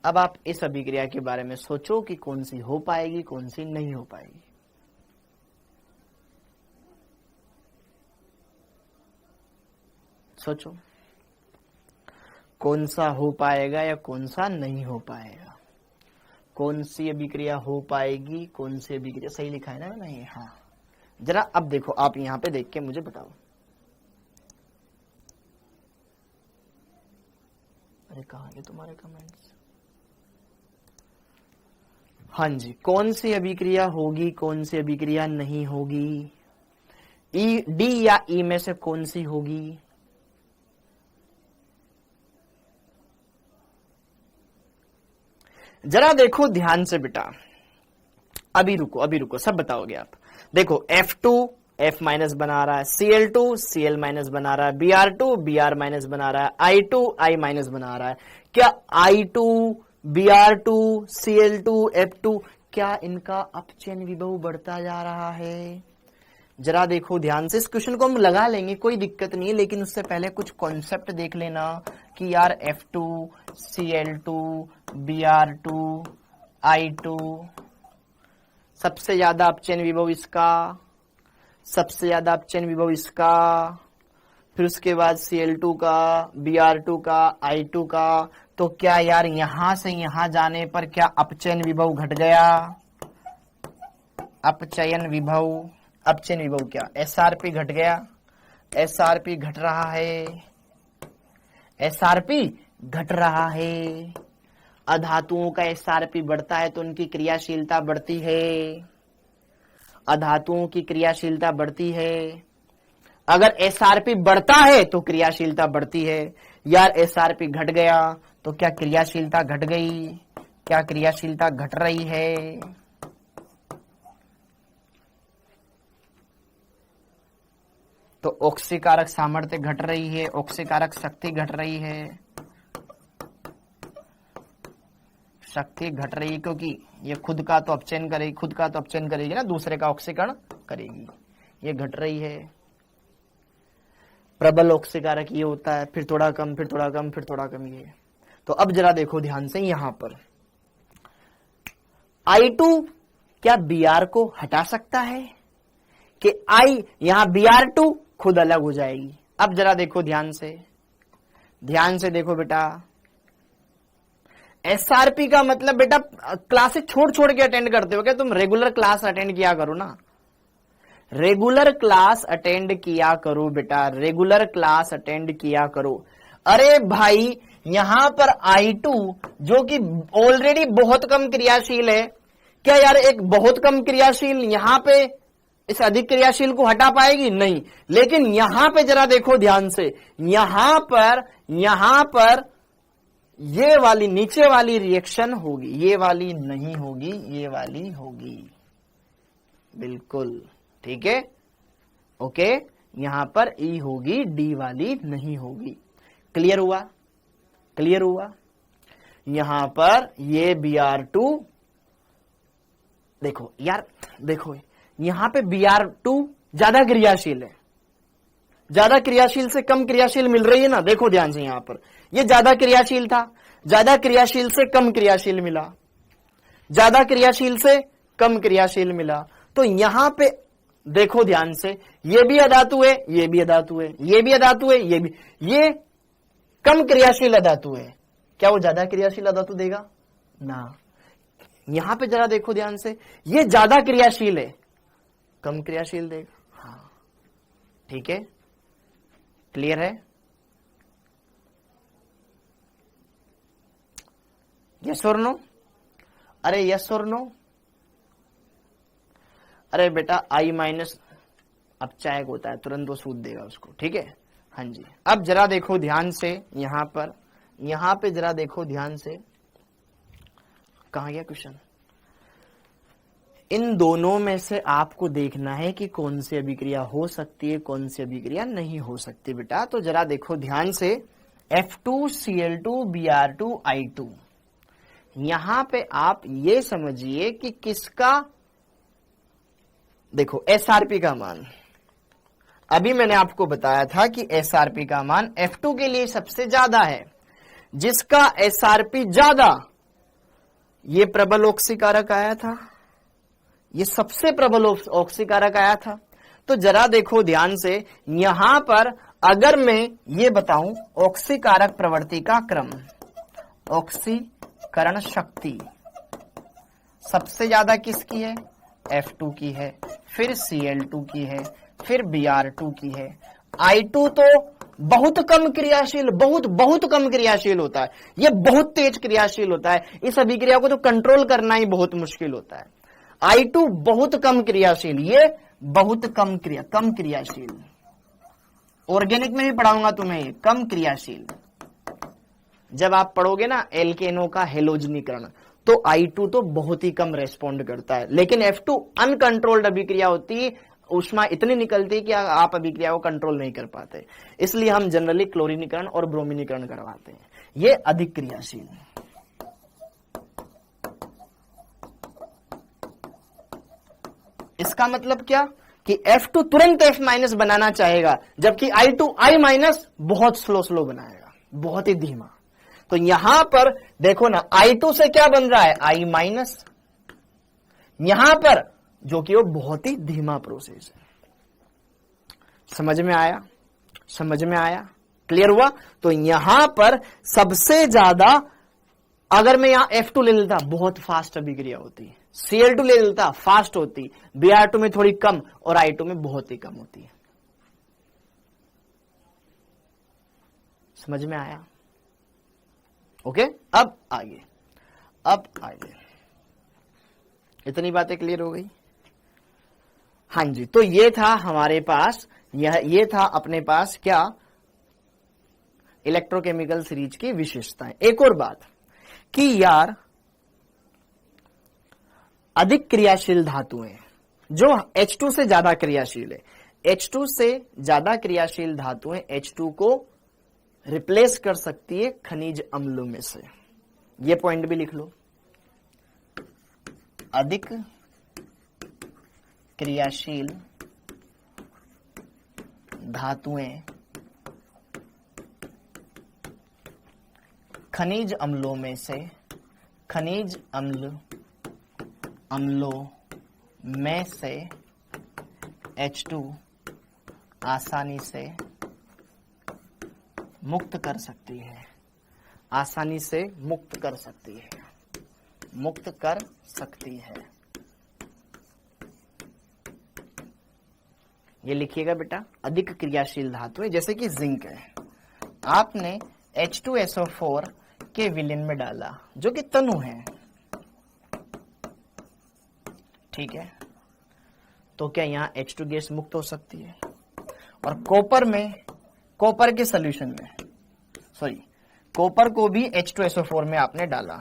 अब आप इस अभिक्रिया के बारे में सोचो कि कौन सी हो पाएगी, कौन सी नहीं हो पाएगी। सोचो कौन सा हो पाएगा या कौन सा नहीं हो पाएगा, कौन सी अभिक्रिया हो पाएगी, कौन सी अभिक्रिया। सही लिखा है ना मैंने ये? हाँ, जरा अब देखो, आप यहां पे देख के मुझे बताओ। अरे कहाँ गए तुम्हारे कमेंट्स? हाँ जी, कौन सी अभिक्रिया होगी, कौन सी अभिक्रिया नहीं होगी, ई, डी या ई में से कौन सी होगी? जरा देखो ध्यान से बेटा, अभी रुको, सब बताओगे आप। देखो F2 F माइनस बना रहा है, Cl2 Cl माइनस बना रहा है, Br2 Br माइनस बना रहा है, I2 I माइनस बना रहा है। क्या I2 Br2 Cl2 F2 क्या इनका अपचयन विभव बढ़ता जा रहा है? जरा देखो ध्यान से, इस क्वेश्चन को हम लगा लेंगे, कोई दिक्कत नहीं है, लेकिन उससे पहले कुछ कॉन्सेप्ट देख लेना कि यार F2 Cl2 Br2 I2 सबसे ज्यादा अपचयन विभव इसका, सबसे ज्यादा अपचयन विभव इसका, फिर उसके बाद Cl2 का, Br2 का, I2 का। तो क्या यार यहां से यहां जाने पर क्या अपचयन विभव घट गया? अपचयन विभव क्या? SRP घट गया, SRP घट रहा है, SRP घट रहा है। अधातुओं का SRP बढ़ता है तो उनकी क्रियाशीलता बढ़ती है, अधातुओं की क्रियाशीलता बढ़ती है। अगर SRP बढ़ता है तो क्रियाशीलता बढ़ती है। यार SRP घट गया तो क्या क्रियाशीलता घट गई? क्या क्रियाशीलता घट रही है? तो ऑक्सीकारक सामर्थ्य घट रही है, ऑक्सीकारक शक्ति घट रही है, शक्ति घट रही है, क्योंकि ये खुद का तो अपचयन करेगी ना, दूसरे का ऑक्सीकरण करेगी, ये घट रही है। प्रबल ऑक्सीकारक ये होता है, फिर थोड़ा कम, फिर थोड़ा कम, फिर थोड़ा कम ये। तो अब जरा देखो ध्यान से, यहां पर I2 क्या Br को हटा सकता है कि I यहां Br2 खुद अलग हो जाएगी? अब जरा देखो ध्यान से देखो बेटा, SRP का मतलब बेटा क्लासेस छोड़ के अटेंड करते हो क्या तुम? रेगुलर क्लास अटेंड किया करो ना, रेगुलर क्लास अटेंड किया करो बेटा, रेगुलर क्लास अटेंड किया करो। अरे भाई यहां पर I2 जो कि ऑलरेडी बहुत कम क्रियाशील है, क्या यार एक बहुत कम क्रियाशील यहां पे इस अधिक क्रियाशील को हटा पाएगी? नहीं। लेकिन यहां पे जरा देखो ध्यान से, यहां पर ये वाली नीचे वाली रिएक्शन होगी, ये वाली नहीं होगी, ये वाली होगी। बिल्कुल ठीक है, ओके। यहां पर ई होगी, डी वाली नहीं होगी। क्लियर हुआ? यहां पर ये Br2 देखो यार, देखो यहां पे Br2 ज्यादा क्रियाशील है, ज्यादा क्रियाशील से कम क्रियाशील मिल रही है ना। देखो ध्यान से, यहां पर ये ज्यादा क्रियाशील था, ज्यादा क्रियाशील से कम क्रियाशील मिला, ज्यादा क्रियाशील से कम क्रियाशील मिला। तो यहां पे देखो ध्यान से, ये भी अधातु है, ये भी अधातु है, ये भी अधातु है, ये भी, ये कम क्रियाशील अधातु है। क्या वो ज्यादा क्रियाशील अधातु देगा? ना। यहां पे जरा देखो ध्यान से, ये ज्यादा क्रियाशील है, कम क्रियाशील देगा। हाँ ठीक है, क्लियर है? यस और नो? अरे यस और नो? अरे बेटा I माइनस अपचायक होता है, तुरंत वो सूद देगा उसको, ठीक है। हाँ जी, अब जरा देखो ध्यान से, यहां पे जरा देखो ध्यान से, कहां गया क्वेश्चन? इन दोनों में से आपको देखना है कि कौन सी अभिक्रिया हो सकती है, कौन सी अभिक्रिया नहीं हो सकती बेटा। तो जरा देखो ध्यान से, F2 Cl2 Br2 I2, यहां पे आप ये समझिए कि किसका, देखो SRP का मान, अभी मैंने आपको बताया था कि SRP का मान F2 के लिए सबसे ज्यादा है। जिसका SRP ज्यादा ये प्रबल ऑक्सीकारक आया था, ये सबसे प्रबल ऑक्सीकारक आया था। तो जरा देखो ध्यान से, यहां पर अगर मैं ये बताऊं ऑक्सीकारक प्रवृत्ति का क्रम, ऑक्सीकरण शक्ति सबसे ज्यादा किसकी है? F2 की है, फिर Cl2 की है, फिर Br2 की है। I2 तो बहुत कम क्रियाशील, बहुत कम क्रियाशील होता है, ये बहुत तेज क्रियाशील होता है, इस अभिक्रिया को तो कंट्रोल करना ही बहुत मुश्किल होता है। I2 बहुत कम क्रियाशील, ये बहुत कम क्रियाशील। ऑर्गेनिक में भी पढ़ाऊंगा तुम्हें, ये कम क्रियाशील। जब आप पढ़ोगे ना एल्केनो का हेलोजनीकरण, तो I2 तो बहुत ही कम रेस्पॉन्ड करता है, लेकिन F2 अनकंट्रोल्ड अभिक्रिया होती है, ऊष्मा इतनी निकलती है कि आप अभिक्रिया को कंट्रोल नहीं कर पाते, इसलिए हम जनरली क्लोरीनीकरण और ब्रोमीनीकरण करवाते हैं, ये अधिक क्रियाशील। इसका मतलब क्या कि F2 तुरंत F- बनाना चाहेगा, जबकि I2 I- बहुत स्लो बनाएगा, बहुत ही धीमा। तो यहां पर देखो ना, I2 से क्या बन रहा है? I-, यहां पर जो कि वो बहुत ही धीमा प्रोसेस है। समझ में आया? समझ में आया? क्लियर हुआ? तो यहां पर सबसे ज्यादा, अगर मैं यहां F2 ले लेता, बहुत फास्ट अभिक्रिया होती है, Cl2 ले लेता, फास्ट होती, Br2 में थोड़ी कम और I2 में बहुत ही कम होती है। समझ में आया? ओके, अब आगे इतनी बातें क्लियर हो गई? हाँ जी, तो ये था हमारे पास, ये था अपने पास क्या, इलेक्ट्रोकेमिकल सीरीज की विशेषताएं। एक और बात कि यार अधिक क्रियाशील धातुएं जो H2 से ज्यादा क्रियाशील है, H2 से ज्यादा क्रियाशील धातुएं H2 को रिप्लेस कर सकती है खनिज अम्लों में से। ये पॉइंट भी लिख लो, अधिक क्रियाशील धातुएं खनिज अम्लों में से, खनिज अम्लों में से H2 आसानी से मुक्त कर सकती है, आसानी से मुक्त कर सकती है, मुक्त कर सकती है। ये लिखिएगा बेटा, अधिक क्रियाशील धातु है, जैसे कि जिंक है, आपने H2SO4 के विलयन में डाला जो कि तनु है, ठीक है, तो क्या यहां H2 गैस मुक्त हो सकती है? और कॉपर के सॉल्यूशन में, कॉपर को भी H2SO4 में आपने डाला,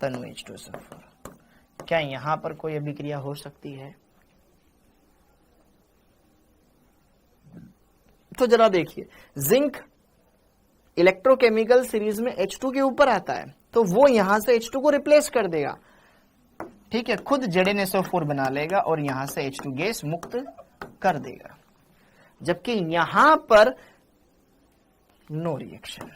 तनु H2SO4, क्या यहां पर कोई अभिक्रिया हो सकती है? तो जरा देखिए, जिंक इलेक्ट्रोकेमिकल सीरीज में H2 के ऊपर आता है, तो वो यहां से H2 को रिप्लेस कर देगा, ठीक है, खुद ZnSO4 बना लेगा और यहां से H2 गैस मुक्त कर देगा, जबकि यहां पर नो रिएक्शन,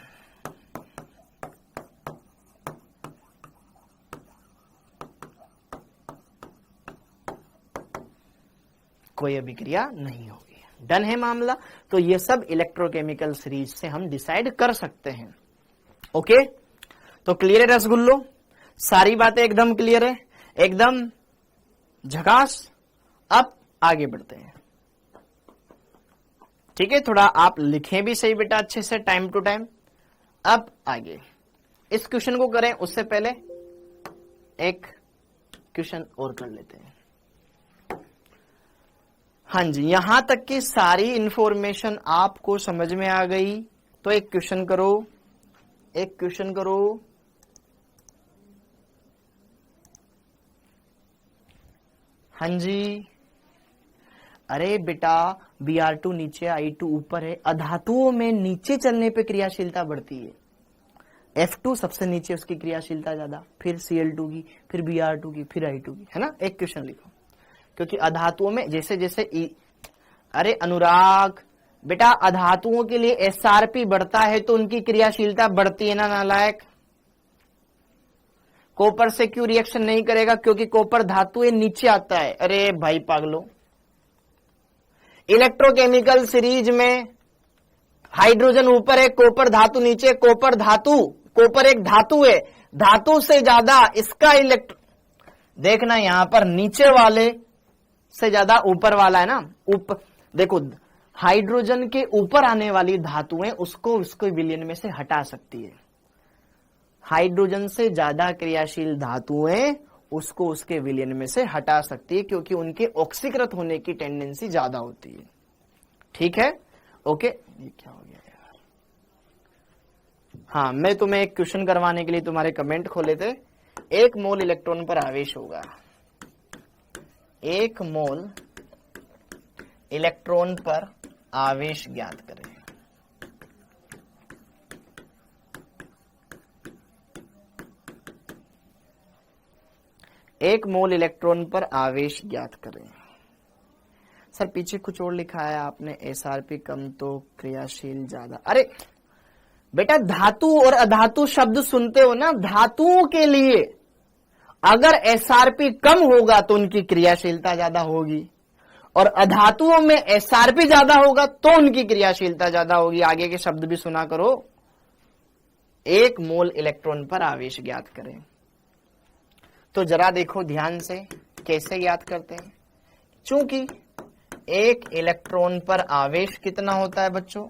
कोई अभिक्रिया नहीं होगी। डन है मामला? तो ये सब इलेक्ट्रोकेमिकल सीरीज से हम डिसाइड कर सकते हैं। ओके, तो क्लियर है रसगुल्लो? सारी बातें एकदम क्लियर है, एकदम झकास। अब आगे बढ़ते हैं, ठीक है, थोड़ा आप लिखें भी सही बेटा अच्छे से, टाइम टू टाइम। अब आगे इस क्वेश्चन को करें उससे पहले एक क्वेश्चन और कर लेते हैं। हाँ जी, यहां तक की सारी इंफॉर्मेशन आपको समझ में आ गई, तो एक क्वेश्चन करो, हाँ जी, अरे बेटा Br2 नीचे, I2 ऊपर है, अधातुओं में नीचे चलने पे क्रियाशीलता बढ़ती है, F2 सबसे नीचे, उसकी क्रियाशीलता ज्यादा, फिर Cl2 की, फिर Br2 की, फिर I2 की, है ना। एक क्वेश्चन लिखो, क्योंकि अधातुओं में जैसे जैसे अरे अनुराग बेटा, अधातुओं के लिए SRP बढ़ता है तो उनकी क्रियाशीलता बढ़ती है ना नालायक। कॉपर से क्यों रिएक्शन नहीं करेगा? क्योंकि कॉपर धातु है, नीचे आता है। अरे भाई पागलो, इलेक्ट्रोकेमिकल सीरीज में हाइड्रोजन ऊपर है, कॉपर धातु नीचे। कॉपर एक धातु है, धातु से ज्यादा इसका देखना यहां पर नीचे वाले से ज्यादा ऊपर वाला है ना। ऊपर देखो, हाइड्रोजन के ऊपर आने वाली धातुएं उसको विलयन में से हटा सकती है। हाइड्रोजन से ज्यादा क्रियाशील धातुएं उसको उसके विलयन में से हटा सकती है, क्योंकि उनके ऑक्सीकृत होने की टेंडेंसी ज्यादा होती है। ठीक है, ओके। ये क्या हो गया यार? हाँ, मैं तुम्हें एक क्वेश्चन करवाने के लिए तुम्हारे कमेंट खोले थे। 1 मोल इलेक्ट्रॉन पर आवेश होगा, 1 मोल इलेक्ट्रॉन पर आवेश ज्ञात करें। एक मोल इलेक्ट्रॉन पर आवेश ज्ञात करें। सर पीछे कुछ और लिखा है आपने, एसआरपी कम तो क्रियाशील ज्यादा। अरे बेटा, धातु और अधातु शब्द सुनते हो ना, धातुओं के लिए अगर एसआरपी कम होगा तो उनकी क्रियाशीलता ज्यादा होगी, और अधातुओं में एसआरपी ज्यादा होगा तो उनकी क्रियाशीलता ज्यादा होगी। आगे के शब्द भी सुना करो। 1 मोल इलेक्ट्रॉन पर आवेश ज्ञात करें। तो जरा देखो ध्यान से कैसे ज्ञात करते हैं। चूंकि 1 इलेक्ट्रॉन पर आवेश कितना होता है बच्चों?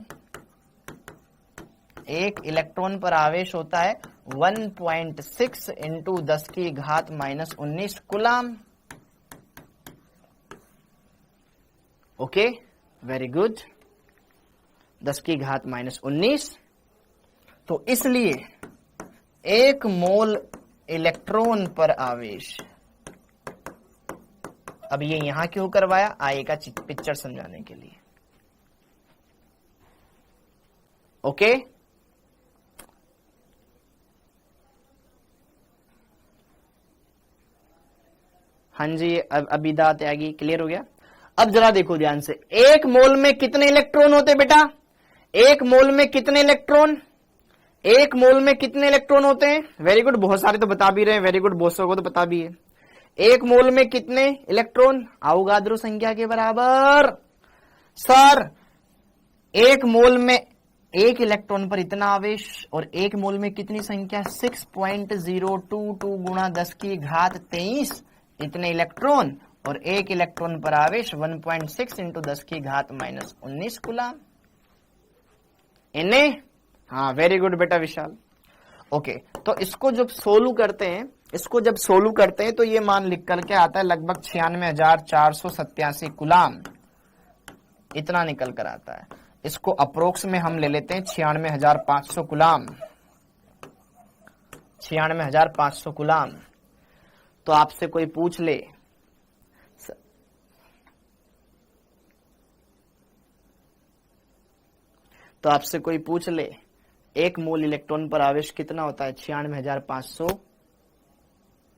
1 इलेक्ट्रॉन पर आवेश होता है 1.6 इंटू 10 की घात -19 कूलाम। ओके, वेरी गुड, 10 की घात -19। तो इसलिए 1 मोल इलेक्ट्रॉन पर आवेश, अब ये यहां क्यों करवाया, आएगा पिक्चर समझाने के लिए। ओके, हाँ जी, अबिदा त्यागी, क्लियर हो गया। अब जरा देखो ध्यान से, 1 मोल में कितने इलेक्ट्रॉन होते बेटा? 1 मोल में कितने इलेक्ट्रॉन? 1 मोल में कितने इलेक्ट्रॉन होते हैं? वेरी गुड, बहुत सारे तो बता भी रहे हैं। वेरी गुड, बहुत सौ को तो बता भी है। 1 मोल में कितने इलेक्ट्रॉन? अवोगाद्रो संख्या के बराबर। सर 1 मोल में 1 इलेक्ट्रॉन पर इतना आवेश, और 1 मोल में कितनी संख्या? 6.022 गुणा 10 की घात 23 इतने इलेक्ट्रॉन, और 1 इलेक्ट्रॉन पर आवेश 1.6 इंटू 10 की घात -19 कूलाम। इन्हें, हाँ वेरी गुड बेटा विशाल। ओके, तो इसको जब सोल्व करते हैं, तो ये मान लिख करके आता है लगभग 96,487 कूलाम, इतना निकल कर आता है। इसको अप्रोक्स में हम ले लेते हैं 96,500 कूलाम, 96,500 कूलाम। तो आपसे कोई पूछ ले, तो 1 मोल इलेक्ट्रॉन पर आवेश कितना होता है? 96,500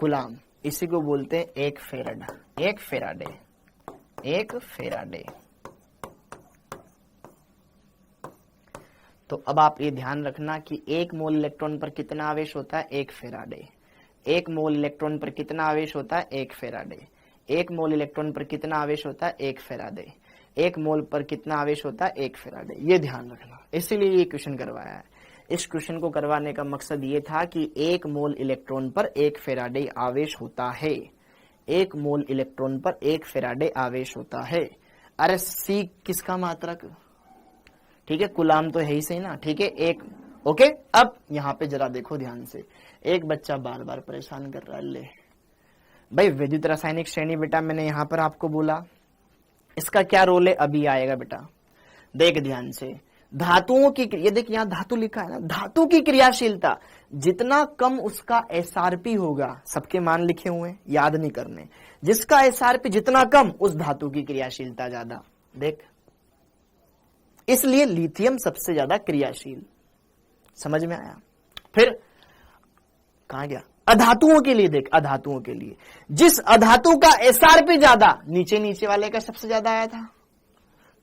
कूलाम। इसी को बोलते हैं 1 फेराडे। तो अब आप ये ध्यान रखना कि 1 मोल इलेक्ट्रॉन पर कितना आवेश होता है? 1 फेराडे। 1 मोल इलेक्ट्रॉन पर कितना आवेश होता है? 1 फेराडे। 1 मोल इलेक्ट्रॉन पर कितना आवेश होता है? 1 फेराडे। 1 मोल पर कितना आवेश होता है? 1 फेराडे। ये ध्यान रखना, इसीलिए ये क्वेश्चन करवाया है। इस क्वेश्चन को करवाने का मकसद ये था कि 1 मोल इलेक्ट्रॉन पर 1 फेराडे आवेश होता है। 1 मोल इलेक्ट्रॉन पर 1 फेराडे आवेश होता है। अरे सी किसका मात्रक? ठीक है, कूलाम तो है ही सही ना। ठीक है, एक ओके। अब यहां पे जरा देखो ध्यान से, एक बच्चा बार बार परेशान कर रहा है। ले भाई, विद्युत रासायनिक श्रेणी बेटा मैंने यहां पर आपको बोला, इसका क्या रोल है अभी आएगा बेटा। देख ध्यान से, धातुओं की, ये देख यहां धातु लिखा है ना, धातु की क्रियाशीलता जितना कम उसका एसआरपी होगा, सबके मान लिखे हुए हैं, याद नहीं करने, जिसका एसआरपी जितना कम उस धातु की क्रियाशीलता ज्यादा। देख, इसलिए लिथियम सबसे ज्यादा क्रियाशील। समझ में आया? फिर कहां गया? अधातुओं के लिए देख, अधातुओं के लिए जिस अधातु का एसआरपी ज्यादा, नीचे वाले का सबसे ज्यादा आया था,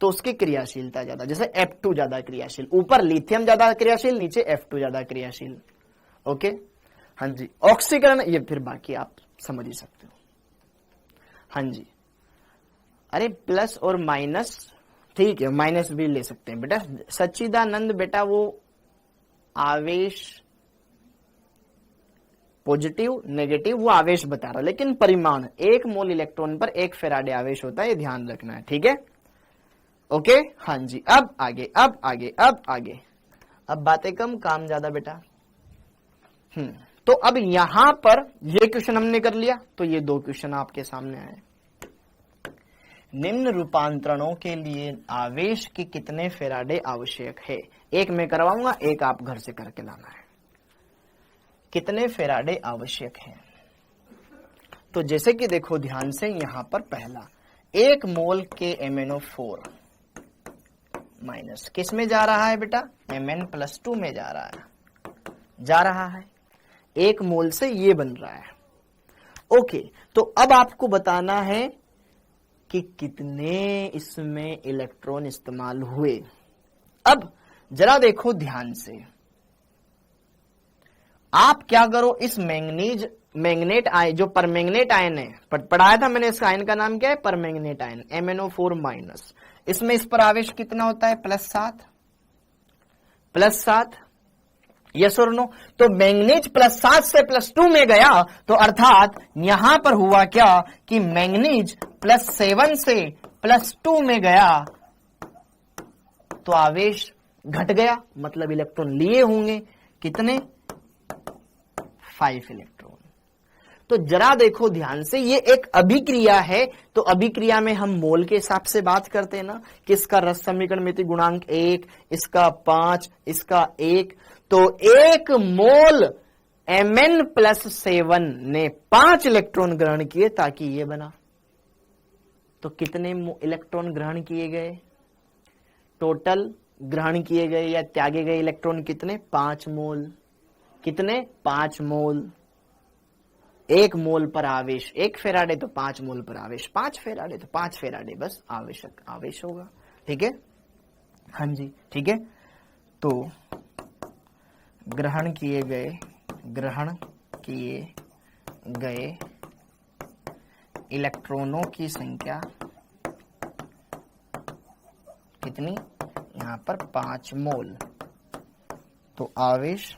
तो उसकी क्रियाशीलता ज्यादा। जैसे F2 ज्यादा क्रियाशील, ऊपर लिथियम ज्यादा क्रियाशील, नीचे F2 ज्यादा क्रियाशील। ओके, हाँ जी, ऑक्सीकरण, ये फिर बाकी आप समझ ही सकते हो। हाँ जी, अरे प्लस और माइनस, ठीक है, माइनस भी ले सकते हैं बेटा। सच्चिदानंद बेटा वो आवेश, पॉजिटिव नेगेटिव वो आवेश बता रहा, लेकिन परिमाण 1 मोल इलेक्ट्रॉन पर 1 फेराडे आवेश होता है, ये ध्यान रखना है, ठीक है। ओके, हाँ जी, अब आगे, अब आगे, अब आगे, अब बातें कम काम ज्यादा बेटा। तो अब यहां पर ये क्वेश्चन हमने कर लिया, तो ये 2 क्वेश्चन आपके सामने आए। निम्न रूपांतरणों के लिए आवेश के कितने फेराडे आवश्यक है? एक मैं करवाऊंगा, एक आप घर से करके लाना है। कितने फेराडे आवश्यक है? तो जैसे कि देखो ध्यान से, यहां पर पहला 1 मोल के MnO4 माइनस किस में जा रहा है बेटा? Mn+2 में जा रहा है। 1 मोल से ये बन रहा है। ओके, तो अब आपको बताना है कि कितने इसमें इलेक्ट्रॉन इस्तेमाल हुए। अब जरा देखो ध्यान से, आप क्या करो, इस मैग्नेट आयन, जो परमैंगनेट आयन है, पढ़ाया था मैंने, इसका आयन का नाम क्या है? Permanganate ion, MnO4 minus. इसमें इस पर आवेश कितना होता है? +7, यस और नो? तो मैंगनीज +7 से +2 में गया, तो अर्थात यहां पर हुआ क्या कि मैंगनीज +7 से +2 में गया, तो आवेश घट गया, मतलब इलेक्ट्रॉन लिए होंगे कितने? 5 इलेक्ट्रॉन। तो जरा देखो ध्यान से, ये एक अभिक्रिया है, तो अभिक्रिया में हम मोल के हिसाब से बात करते हैं ना, कि इसका रस समीकरण में गुणांक 1, इसका 5, इसका 1, तो 1 मोल Mn+7 ने 5 इलेक्ट्रॉन ग्रहण किए, ताकि ये बना। तो कितने इलेक्ट्रॉन ग्रहण किए गए? टोटल ग्रहण किए गए या त्यागे गए इलेक्ट्रॉन कितने? 5 मोल। कितने? 5 मोल। 1 मोल पर आवेश 1 फेराडे, तो 5 मोल पर आवेश 5 फेराडे, तो 5 फेराडे बस आवश्यक आवेश होगा, ठीक है। हाँ जी, ठीक है। तो ग्रहण किए गए इलेक्ट्रॉनों की संख्या कितनी? यहां पर 5 मोल। तो आवेश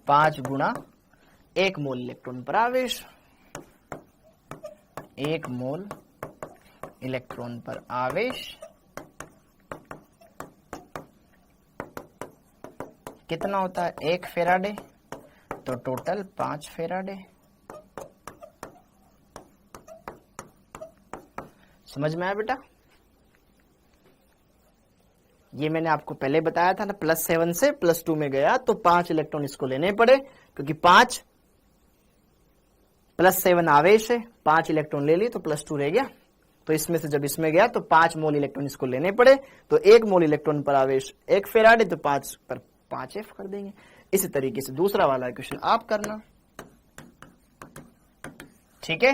5 गुणा 1 मोल इलेक्ट्रॉन पर आवेश, 1 मोल इलेक्ट्रॉन पर आवेश कितना होता है? 1 फेराडे, तो टोटल 5 फेराडे। समझ में आया बेटा? ये मैंने आपको पहले बताया था ना, +7 से +2 में गया, तो 5 इलेक्ट्रॉन इसको लेने पड़े, क्योंकि 5 +7 आवेश है, 5 इलेक्ट्रॉन ले लिए तो +2 रह गया, तो इसमें से जब इसमें गया तो 5 मोल इलेक्ट्रॉन इसको लेने पड़े, तो 1 मोल इलेक्ट्रॉन पर आवेश 1 फेराडे, तो 5 पर 5F कर देंगे। इसी तरीके से दूसरा वाला क्वेश्चन आप करना, ठीक है।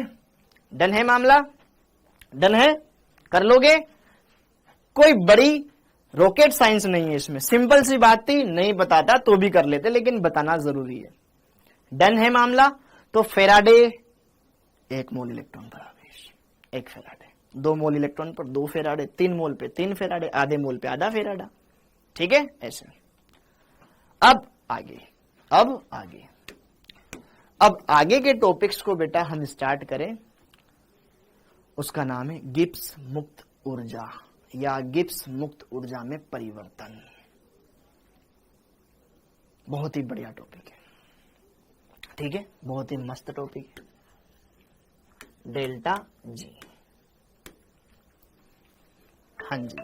डन है मामला? डन है? कर लोगे? कोई बड़ी रॉकेट साइंस नहीं है इसमें, सिंपल सी बात थी, नहीं बताता तो भी कर लेते, लेकिन बताना जरूरी है। डन है मामला? तो फेराडे 1 मोल इलेक्ट्रॉन पर आवेश 1 फेराडे, 2 मोल इलेक्ट्रॉन पर 2 फेराडे, 3 मोल पे 3 फेराडे, आधे मोल पे आधा फेराडा, ठीक है, ऐसे। अब आगे के टॉपिक्स को बेटा हम स्टार्ट करें, उसका नाम है गिब्स मुक्त ऊर्जा या गिब्स मुक्त ऊर्जा में परिवर्तन। बहुत ही बढ़िया टॉपिक है, ठीक है, बहुत ही मस्त टॉपिक है। डेल्टा जी, हाँ जी,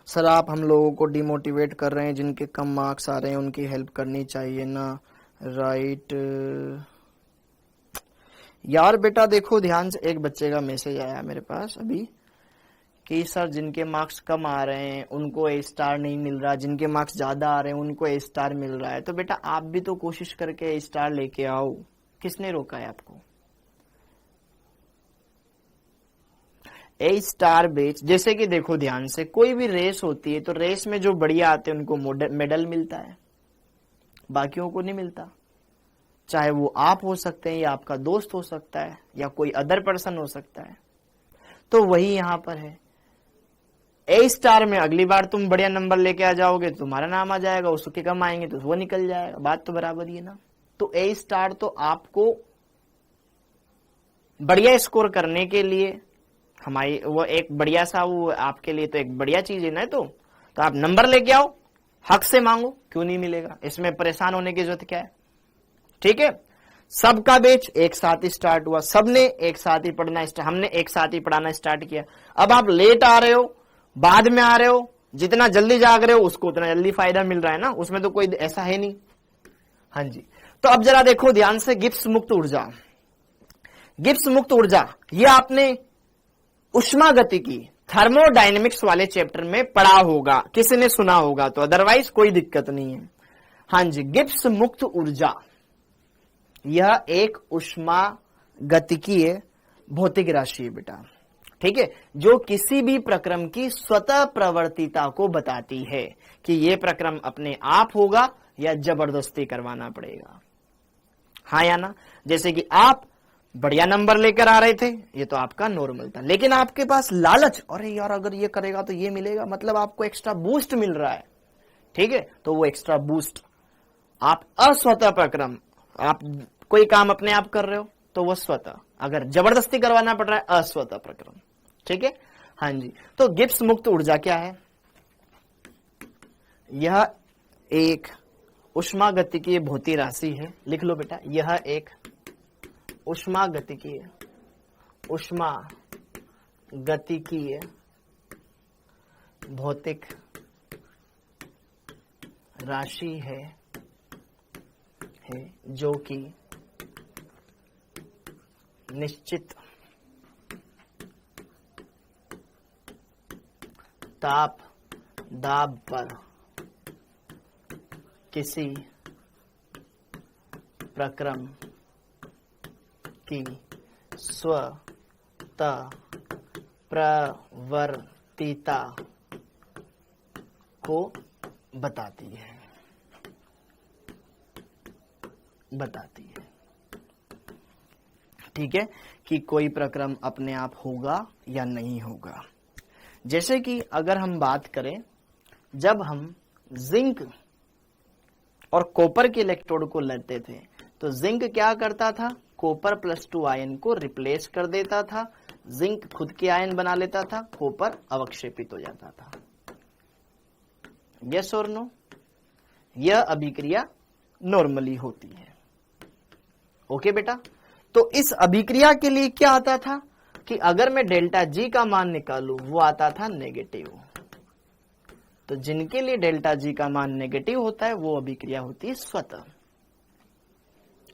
सर आप हम लोगों को डिमोटिवेट कर रहे हैं, जिनके कम मार्क्स आ रहे हैं उनकी हेल्प करनी चाहिए ना, राइट। यार बेटा देखो ध्यान से, एक बच्चे का मैसेज आया मेरे पास अभी कि सर जिनके मार्क्स कम आ रहे हैं उनको ए स्टार नहीं मिल रहा, जिनके मार्क्स ज्यादा आ रहे हैं उनको ए स्टार मिल रहा है। तो बेटा आप भी तो कोशिश करके ए स्टार लेके आओ, किसने रोका है आपको? ए स्टार बेच, जैसे कि देखो ध्यान से, कोई भी रेस होती है तो रेस में जो बढ़िया आते हैं उनको मेडल मिलता है, बाकियों को नहीं मिलता। चाहे वो आप हो सकते हैं या आपका दोस्त हो सकता है या कोई अदर पर्सन हो सकता है। तो वही यहां पर है, ए स्टार में अगली बार तुम बढ़िया नंबर लेके आ जाओगे तो तुम्हारा नाम आ जाएगा, उसके कम आएंगे तो वो निकल जाएगा, बात तो बराबर ही है ना। तो ए स्टार तो आपको बढ़िया स्कोर करने के लिए हमारी वो एक बढ़िया सा, वो आपके लिए तो एक बढ़िया चीज है ना। तो आप नंबर लेके आओ, हक से मांगो, क्यों नहीं मिलेगा, इसमें परेशान होने की जरूरत क्या है? ठीक है, सबका बैच एक साथ ही स्टार्ट हुआ, सबने एक साथ ही पढ़ना हमने एक साथ ही पढ़ाना स्टार्ट किया। अब आप लेट आ रहे हो, बाद में आ रहे हो, जितना जल्दी जाग रहे हो उसको उतना जल्दी फायदा मिल रहा है ना, उसमें तो कोई ऐसा है नहीं। हाँ जी, तो अब जरा देखो ध्यान से, गिब्स मुक्त ऊर्जा। गिब्स मुक्त ऊर्जा ये आपने उष्मागतिकी थर्मोडायनेमिक्स वाले चैप्टर में पढ़ा होगा, किसी ने सुना होगा तो, अदरवाइज कोई दिक्कत नहीं है। हाँ जी, गिब्स मुक्त ऊर्जा यह एक उष्मागतिकीय भौतिक राशि है बेटा, ठीक है, जो किसी भी प्रक्रम की स्वतः प्रवर्तिता को बताती है कि यह प्रक्रम अपने आप होगा या जबरदस्ती करवाना पड़ेगा। हाँ या ना? जैसे कि आप बढ़िया नंबर लेकर आ रहे थे, ये तो आपका नॉर्मल था, लेकिन आपके पास लालच, अरे यार अगर ये करेगा तो ये मिलेगा, मतलब आपको एक्स्ट्रा बूस्ट मिल रहा है, ठीक है, तो वो एक्स्ट्रा बूस्ट आप अस्वतः प्रक्रम, आप कोई काम अपने आप कर रहे हो तो वो स्वतः, अगर जबरदस्ती करवाना पड़ रहा है अस्वतः प्रक्रम, ठीक है। हाँ जी, तो गिब्स मुक्त ऊर्जा क्या है? यह एक उष्मागतिकीय भौतिक राशि है, लिख लो बेटा, यह एक उष्मागतिकीय भौतिक राशि है जो कि निश्चित ताप दाब पर किसी प्रक्रम की स्वतः प्रवर्तिता को बताती है। ठीक है, कि कोई प्रक्रम अपने आप होगा या नहीं होगा। जैसे कि अगर हम बात करें, जब हम जिंक और कॉपर के इलेक्ट्रोड को लेते थे तो जिंक क्या करता था? कॉपर +2 आयन को रिप्लेस कर देता था, जिंक खुद के आयन बना लेता था, कॉपर अवक्षेपित हो जाता था। यस और नो? यह अभिक्रिया नॉर्मली होती है। ओके बेटा, तो इस अभिक्रिया के लिए क्या आता था कि अगर मैं डेल्टा जी का मान निकालूं वो आता था नेगेटिव। तो जिनके लिए डेल्टा जी का मान नेगेटिव होता है वो अभिक्रिया होती है स्वतः।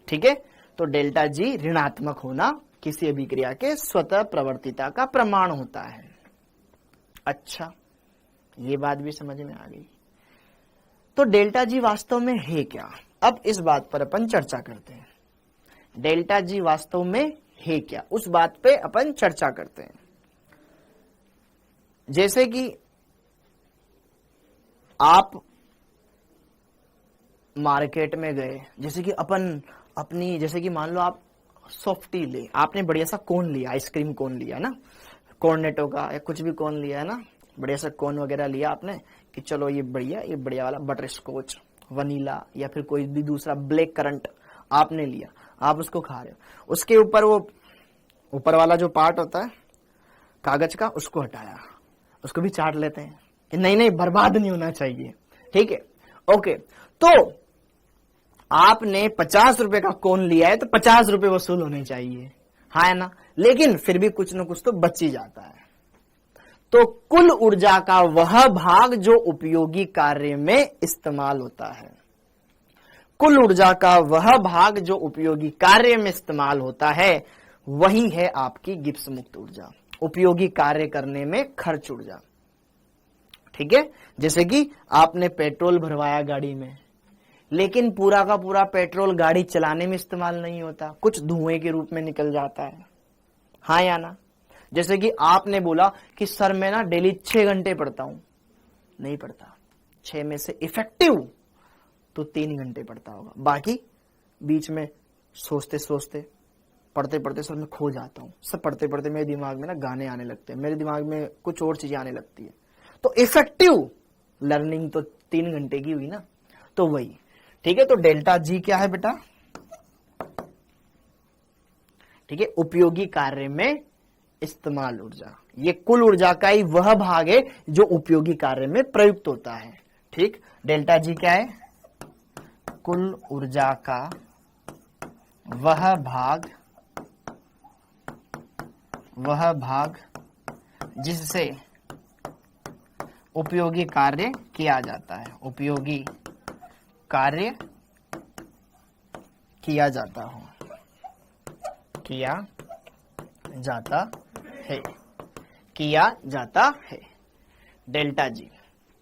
ठीक है, तो डेल्टा जी ऋणात्मक होना किसी अभिक्रिया के स्वतः प्रवर्तिता का प्रमाण होता है। अच्छा, ये बात भी समझ में आ गई। तो डेल्टा जी वास्तव में है क्या? अब इस बात पर अपन चर्चा करते हैं। डेल्टा जी वास्तव में है क्या, उस बात पे अपन चर्चा करते हैं। जैसे कि आप मार्केट में गए, जैसे कि अपन अपनी, जैसे कि मान लो आप सॉफ्टी ले, आपने बढ़िया सा कोन लिया, आइसक्रीम कोन लिया ना, कॉर्नेटो का या कुछ भी कोन लिया है ना, बढ़िया सा कोन वगैरह लिया आपने कि चलो ये बढ़िया वाला बटर स्कॉच, वनीला या फिर कोई भी दूसरा ब्लैक करंट आपने लिया, आप उसको खा रहे हो। उसके ऊपर वो ऊपर वाला जो पार्ट होता है कागज का, उसको हटाया, उसको भी चाट लेते हैं कि नहीं बर्बाद नहीं होना चाहिए। ठीक है, ओके, तो आपने 50 रुपए का कोन लिया है तो 50 रुपए वसूल होने चाहिए, हाँ ना, लेकिन फिर भी कुछ न कुछ तो बच ही जाता है। तो कुल ऊर्जा का वह भाग जो उपयोगी कार्य में इस्तेमाल होता है, कुल ऊर्जा का वह भाग जो उपयोगी कार्य में इस्तेमाल होता है, वही है आपकी गिब्स मुक्त ऊर्जा। उपयोगी कार्य करने में खर्च ऊर्जा। ठीक है, जैसे कि आपने पेट्रोल भरवाया गाड़ी में, लेकिन पूरा का पूरा पेट्रोल गाड़ी चलाने में इस्तेमाल नहीं होता, कुछ धुएं के रूप में निकल जाता है, हाँ या ना। जैसे कि आपने बोला कि सर मैं ना डेली 6 घंटे पढ़ता हूं, नहीं पढ़ता, 6 में से इफेक्टिव तो 3 घंटे पढ़ता होगा, बाकी बीच में सोचते सोचते पढ़ते पढ़ते सर मैं खो जाता हूं, सब पढ़ते पढ़ते मेरे दिमाग में ना गाने आने लगते हैं, मेरे दिमाग में कुछ और चीजें आने लगती है, तो इफेक्टिव लर्निंग तो 3 घंटे की हुई ना, तो वही। ठीक है, तो डेल्टा जी क्या है बेटा, ठीक है, उपयोगी कार्य में इस्तेमाल ऊर्जा। ये कुल ऊर्जा का ही वह भाग है जो उपयोगी कार्य में प्रयुक्त होता है। ठीक, डेल्टा जी क्या है, कुल ऊर्जा का वह भाग जिससे उपयोगी कार्य किया जाता है, उपयोगी कार्य किया जाता है, डेल्टा जी।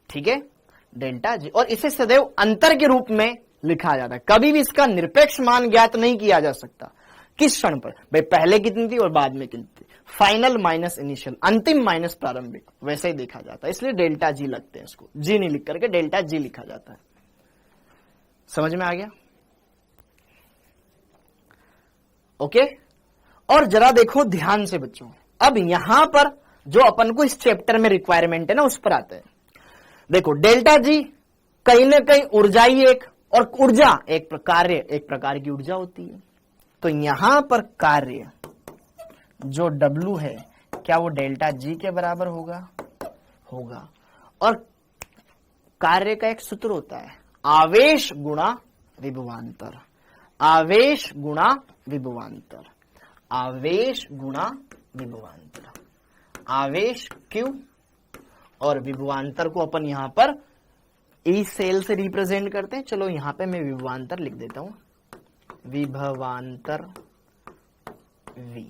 ठीक है, डेल्टा जी, और इसे सदैव अंतर के रूप में लिखा जाता है, कभी भी इसका निरपेक्ष मान ज्ञात नहीं किया जा सकता। किस क्षण पर, भाई पहले कितनी थी और बाद में कितनी थी, फाइनल माइनस इनिशियल, अंतिम माइनस प्रारंभिक, वैसे ही देखा जाता है, इसलिए डेल्टा जी लगते हैं, इसको जी नहीं लिख करके डेल्टा जी लिखा जाता है। समझ में आ गया? ओके, और जरा देखो ध्यान से बच्चों, अब यहां पर जो अपन को इस चैप्टर में रिक्वायरमेंट है ना, उस पर आते हैं। देखो डेल्टा जी कहीं ना कहीं ऊर्जा ही एक, और ऊर्जा एक प्रकार की ऊर्जा होती है, तो यहां पर कार्य जो W है, क्या वो डेल्टा जी के बराबर होगा। और कार्य का एक सूत्र होता है, आवेश गुणा विभवांतर, आवेश गुणा विभवांतर, आवेश गुणा विभवांतर, आवेश Q और विभवांतर को अपन यहां पर ई सेल से रिप्रेजेंट करते हैं। चलो यहां पे मैं विभवांतर लिख देता हूं, विभवांतर V।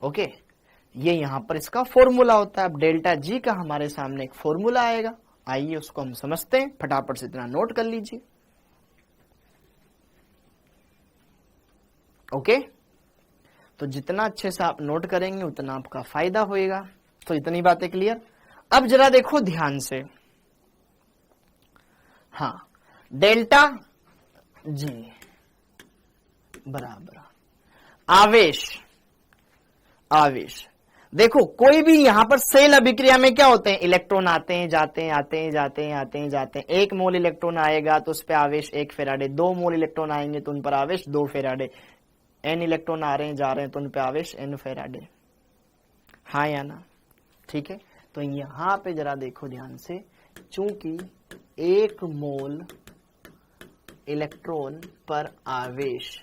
ओके, ये यहां पर इसका फॉर्मूला होता है। अब डेल्टा जी का हमारे सामने एक फॉर्मूला आएगा, आइए उसको हम समझते हैं, फटाफट से इतना नोट कर लीजिए। ओके, तो जितना अच्छे से आप नोट करेंगे उतना आपका फायदा होएगा। तो इतनी बातें क्लियर। अब जरा देखो ध्यान से, हाँ, डेल्टा जी बराबर आवेश। देखो कोई भी यहां पर सेल अभिक्रिया में क्या होते हैं, इलेक्ट्रॉन आते हैं जाते हैं। 1 मोल इलेक्ट्रॉन आएगा तो उस पर आवेश 1 फेराडे, 2 मोल इलेक्ट्रॉन आएंगे तो उन पर आवेश 2 फेराडे, n इलेक्ट्रॉन आ रहे हैं जा रहे हैं तो उन पर आवेश n फेराडे, हाँ या ना। ठीक है, तो यहां पे जरा देखो ध्यान से, चूंकि 1 मोल इलेक्ट्रॉन पर आवेश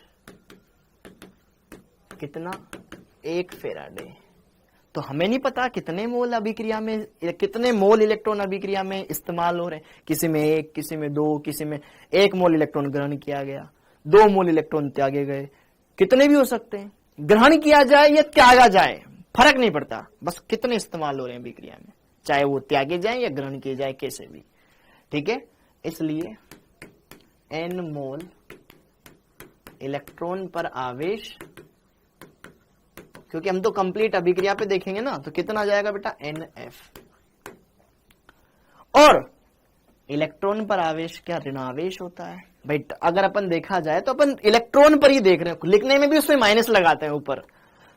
कितना, 1 फेराडे, तो हमें नहीं पता कितने मोल अभिक्रिया में, कितने मोल इलेक्ट्रॉन अभिक्रिया में इस्तेमाल हो रहे हैं। किसी में 1, किसी में 2, किसी में 1 मोल इलेक्ट्रॉन ग्रहण किया गया, 2 मोल इलेक्ट्रॉन त्यागे गए, कितने भी हो सकते हैं, ग्रहण किया जाए या त्यागा जाए फर्क नहीं पड़ता, बस कितने इस्तेमाल हो रहे हैं अभिक्रिया में, चाहे वो त्यागे जाए या ग्रहण किए जाए, कैसे भी। ठीक है, इसलिए n मोल इलेक्ट्रॉन पर आवेश, क्योंकि हम तो कंप्लीट अभिक्रिया पे देखेंगे ना, तो कितना आ जाएगा बेटा, NF। और इलेक्ट्रॉन पर आवेश क्या ऋणावेश होता है भाई। अगर अपन देखा जाए तो अपन इलेक्ट्रॉन पर ही देख रहे हैं, लिखने में भी उसमें माइनस लगाते हैं ऊपर,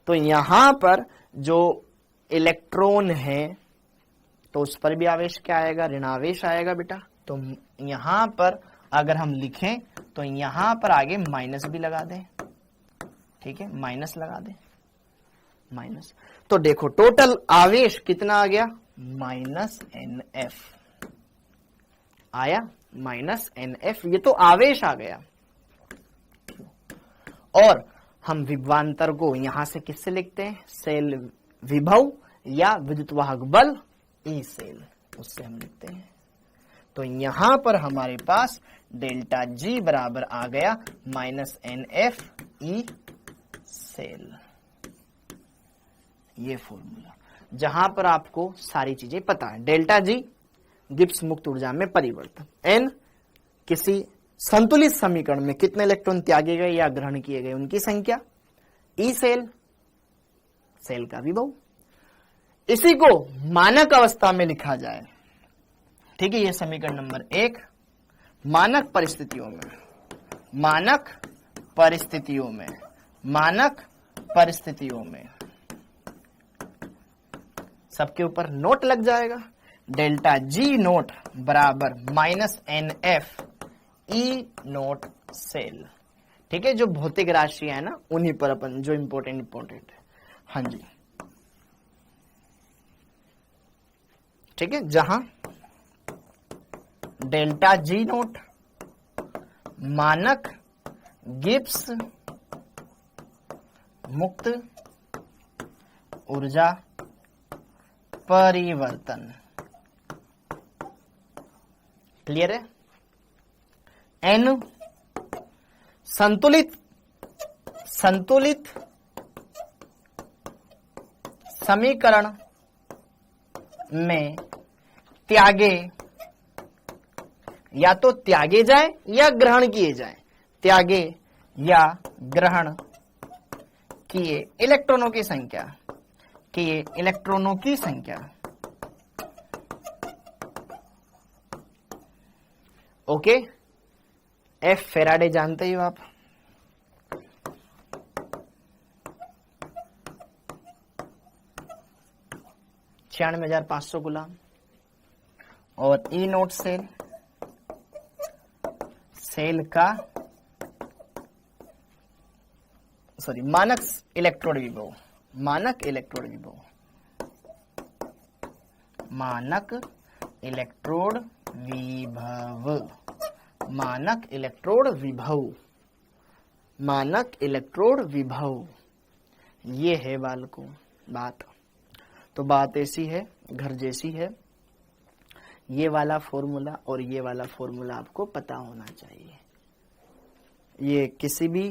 तो यहां पर जो इलेक्ट्रॉन है तो उस पर भी आवेश क्या आएगा, ऋणावेश आएगा बेटा। तो यहां पर अगर हम लिखें तो यहां पर आगे माइनस भी लगा दें, ठीक है, माइनस लगा दें, माइनस। तो देखो टोटल आवेश कितना आ गया, -NF आया, -NF, ये तो आवेश आ गया। और हम विभवांतर को यहां से किससे लिखते हैं, सेल विभव या विद्युतवाहक बल ई सेल, उससे हम लिखते हैं। तो यहां पर हमारे पास डेल्टा जी बराबर आ गया -NF ई सेल। ये फॉर्मूला, जहां पर आपको सारी चीजें पता है। डेल्टा जी गिब्स मुक्त ऊर्जा में परिवर्तन, एन किसी संतुलित समीकरण में कितने इलेक्ट्रॉन त्यागे गए या ग्रहण किए गए उनकी संख्या, ई सेल सेल का विभव। इसी को मानक अवस्था में लिखा जाए, ठीक है, ये समीकरण नंबर 1। मानक परिस्थितियों में, मानक परिस्थितियों में, मानक परिस्थितियों में सबके ऊपर नोट लग जाएगा। डेल्टा जी नोट बराबर -NF ई नोट सेल, ठीक है, जो भौतिक राशि है ना उन्हीं पर अपन जो इंपॉर्टेंट है। हाँ जी, ठीक है, जहां डेल्टा जी नोट मानक गिब्स मुक्त ऊर्जा परिवर्तन, क्लियर है। एन संतुलित समीकरण में त्यागे या तो त्यागे जाए या ग्रहण किए जाए, त्यागे या ग्रहण किए इलेक्ट्रॉनों की संख्या, किए इलेक्ट्रॉनों की संख्या, ओके। एफ फेराडे जानते ही हो आप, $96,500 गुलाम। और ई नोट सेल, सेल का सॉरी मानक इलेक्ट्रोड विभव, मानक इलेक्ट्रोड विभव, मानक इलेक्ट्रोड विभव, मानक इलेक्ट्रोड विभव, मानक इलेक्ट्रोड विभव, ये है बालकों बात। तो बात ऐसी है, घर जैसी है। ये वाला फॉर्मूला और ये वाला फॉर्मूला आपको पता होना चाहिए। ये किसी भी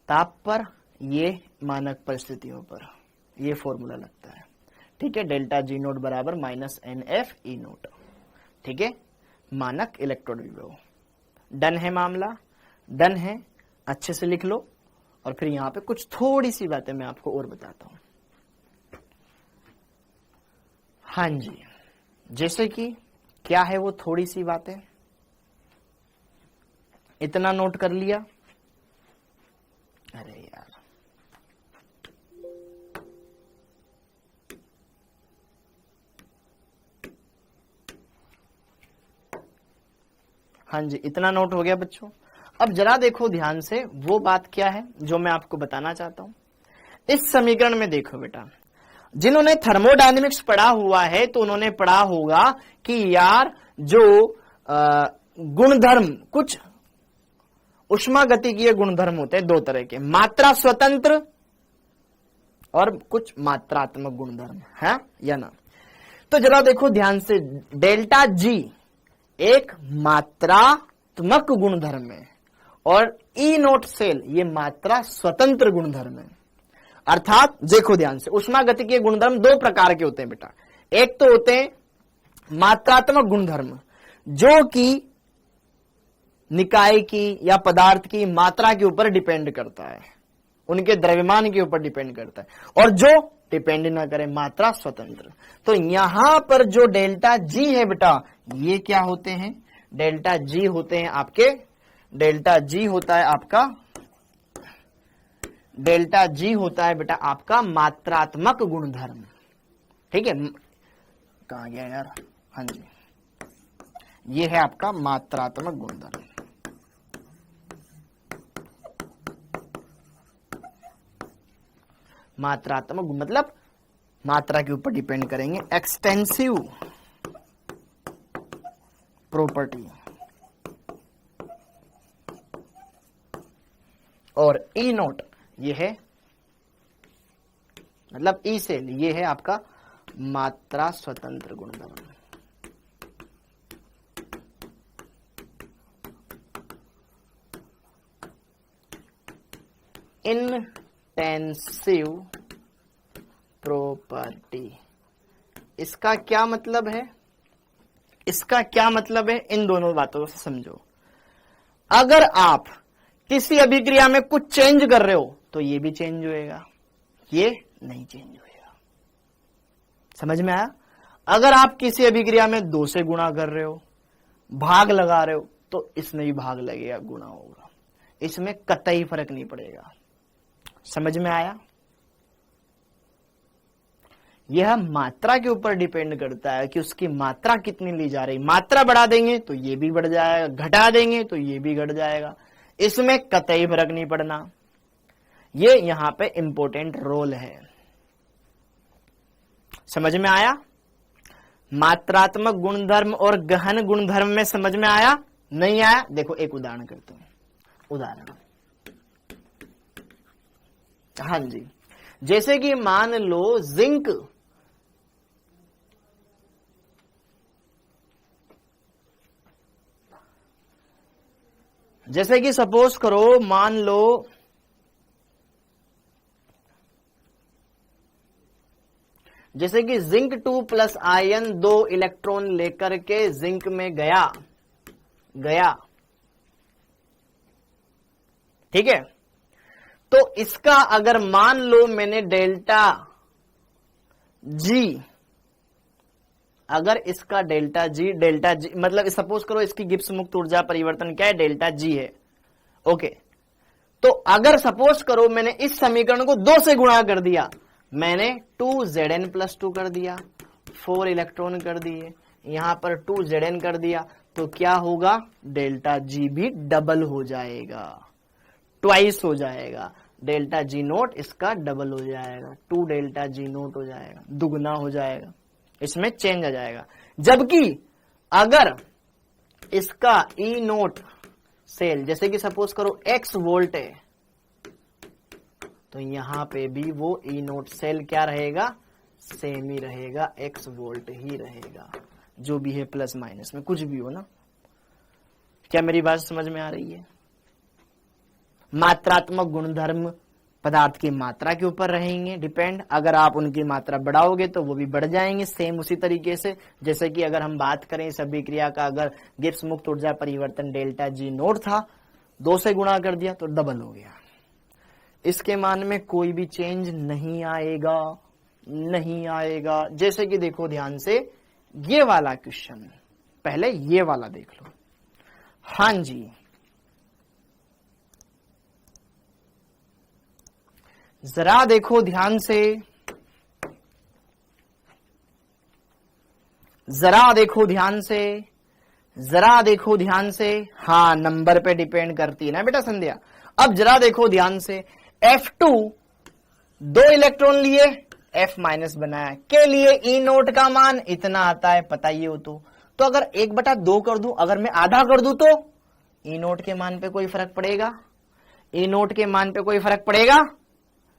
ताप पर, ये मानक परिस्थितियों पर ये फॉर्मूला लगता है, ठीक है। डेल्टा जी नोट बराबर -NF ई नोट, ठीक है, मानक इलेक्ट्रोड विभव। डन है मामला, डन है, अच्छे से लिख लो। और फिर यहां पे कुछ थोड़ी सी बातें मैं आपको और बताता हूं। हाँ जी, जैसे कि क्या है वो थोड़ी सी बातें, इतना नोट कर लिया। अरे यार, हाँ जी, इतना नोट हो गया बच्चों। अब जरा देखो ध्यान से, वो बात क्या है जो मैं आपको बताना चाहता हूं। इस समीकरण में देखो बेटा, जिन्होंने थर्मोडायनेमिक्स पढ़ा हुआ है तो उन्होंने पढ़ा होगा कि यार जो गुणधर्म, कुछ उष्मागतिकीय गुणधर्म होते हैं दो तरह के, मात्रा स्वतंत्र और कुछ मात्रात्मक गुणधर्म है या ना। तो जरा देखो ध्यान से, डेल्टा जी एक मात्रात्मक गुणधर्म है और ई नोट सेल ये मात्रा स्वतंत्र गुणधर्म है। अर्थात देखो ध्यान से, उष्मागतिकीय गुणधर्म दो प्रकार के होते हैं बेटा। एक तो होते हैं मात्रात्मक गुणधर्म, जो कि निकाय की या पदार्थ की मात्रा के ऊपर डिपेंड करता है, उनके द्रव्यमान के ऊपर डिपेंड करता है, और जो डिपेंड ना करे, मात्रा स्वतंत्र। तो यहां पर जो डेल्टा जी है बेटा, ये क्या होते हैं, डेल्टा जी होते हैं आपके, डेल्टा जी होता है आपका, डेल्टा जी होता है बेटा आपका मात्रात्मक गुणधर्म, ठीक है। कहां गया यार, हाँ जी, ये है आपका मात्रात्मक गुणधर्म। मात्रात्मक मतलब मात्रा के ऊपर डिपेंड करेंगे, एक्सटेंसिव प्रॉपर्टी। और ई नोट ये है, मतलब ई सेल ये है आपका मात्रा स्वतंत्र गुणधर्म। Intensive property. इसका क्या मतलब है? इसका क्या मतलब है? इन दोनों बातों को समझो। अगर आप किसी अभिक्रिया में कुछ चेंज कर रहे हो तो ये भी चेंज होएगा, ये नहीं चेंज होएगा। समझ में आया? अगर आप किसी अभिक्रिया में 2 से गुणा कर रहे हो, भाग लगा रहे हो, तो इसमें भी भाग लगेगा, गुणा होगा, इसमें कतई फर्क नहीं पड़ेगा। समझ में आया? यह मात्रा के ऊपर डिपेंड करता है कि उसकी मात्रा कितनी ली जा रही। मात्रा बढ़ा देंगे तो ये भी बढ़ जाएगा, घटा देंगे तो ये भी घट जाएगा, इसमें कतई फर्क नहीं पड़ना। ये यहां पे इंपॉर्टेंट रोल है। समझ में आया? मात्रात्मक गुणधर्म और गहन गुणधर्म में समझ में आया? नहीं आया? देखो एक उदाहरण करते हैं। उदाहरण, हाँ जी, जैसे कि मान लो जिंक, जैसे कि सपोज करो, मान लो जैसे कि जिंक 2 प्लस आयन 2 इलेक्ट्रॉन लेकर के जिंक में गया, ठीक है। तो इसका अगर मान लो मैंने डेल्टा जी, अगर इसका डेल्टा जी मतलब सपोज करो इसकी गिब्स मुक्त ऊर्जा परिवर्तन क्या है? डेल्टा जी है। ओके, तो अगर सपोज करो मैंने इस समीकरण को 2 से गुणा कर दिया, मैंने 2Zn + 2 कर दिया, 4 इलेक्ट्रॉन कर दिए, यहां पर 2Zn कर दिया, तो क्या होगा? डेल्टा जी भी डबल हो जाएगा, ट्वाइस हो जाएगा। डेल्टा जी नोट इसका डबल हो जाएगा, 2 डेल्टा जी नोट हो जाएगा, दुगना हो जाएगा, इसमें चेंज आ जाएगा। जबकि अगर इसका ई नोट सेल, जैसे कि सपोज करो x वोल्ट है, तो यहां पे भी वो ई नोट सेल क्या रहेगा? सेम ही रहेगा, x वोल्ट ही रहेगा, जो भी है प्लस माइनस में कुछ भी हो ना। क्या मेरी बात समझ में आ रही है? मात्रात्मक गुणधर्म पदार्थ की मात्रा के ऊपर रहेंगे डिपेंड। अगर आप उनकी मात्रा बढ़ाओगे तो वो भी बढ़ जाएंगे, सेम उसी तरीके से। जैसे कि अगर हम बात करें इस अभिक्रिया का, अगर गिब्स मुक्त ऊर्जा परिवर्तन डेल्टा जी नोट था, 2 से गुणा कर दिया तो डबल हो गया। इसके मान में कोई भी चेंज नहीं आएगा, नहीं आएगा। जैसे कि देखो ध्यान से, ये वाला क्वेश्चन, पहले ये वाला देख लो। हाँ जी, जरा देखो ध्यान से, जरा देखो ध्यान से, जरा देखो ध्यान से। हाँ, नंबर पे डिपेंड करती है ना बेटा संध्या। अब जरा देखो ध्यान से, F2 2 इलेक्ट्रॉन लिए, F- बनाया, के लिए ई नोट का मान इतना आता है, पता ही हो तो अगर 1/2 कर दूं, अगर मैं आधा कर दूं तो ई नोट के मान पे कोई फर्क पड़ेगा? ई नोट के मान पे कोई फर्क पड़ेगा?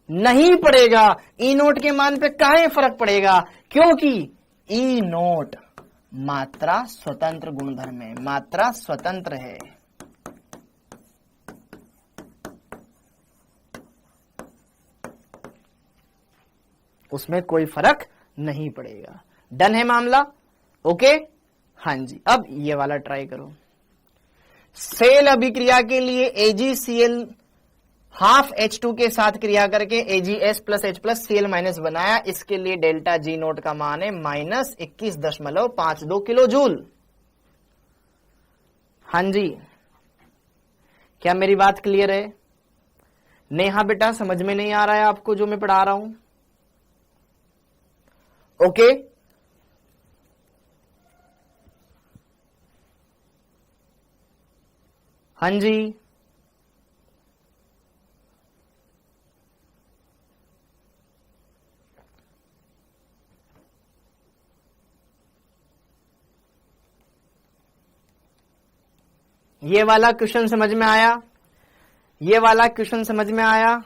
नहीं पड़ेगा। ई नोट के मान पे काहे फर्क पड़ेगा? क्योंकि ई नोट मात्रा स्वतंत्र गुणधर्म है, मात्रा स्वतंत्र है। उसमें कोई फर्क नहीं पड़ेगा। डन है मामला? ओके, हाँ जी। अब ये वाला ट्राई करो। सेल अभिक्रिया के लिए AgCl हाफ H2 के साथ क्रिया करके AgS + H + Cl- बनाया। इसके लिए डेल्टा जी नोट का मान है -21.52 किलो जूल। हाँ जी, क्या मेरी बात क्लियर है? नेहा बेटा समझ में नहीं आ रहा है आपको जो मैं पढ़ा रहा हूं? ओके, हाँ जी, ये वाला क्वेश्चन समझ में आया? ये वाला क्वेश्चन समझ में आया?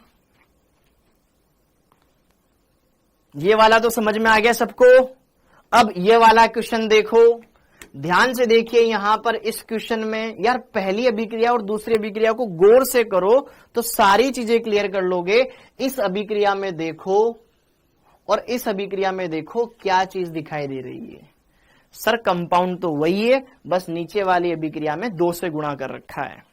ये वाला तो समझ में आ गया सबको। अब ये वाला क्वेश्चन देखो, ध्यान से देखिए। यहां पर इस क्वेश्चन में यार पहली अभिक्रिया और दूसरी अभिक्रिया को गौर से करो तो सारी चीजें क्लियर कर लोगे। इस अभिक्रिया में देखो और इस अभिक्रिया में देखो क्या चीज दिखाई दे रही है सर, कंपाउंड तो वही है, बस नीचे वाली अभिक्रिया में 2 से गुणा कर रखा है।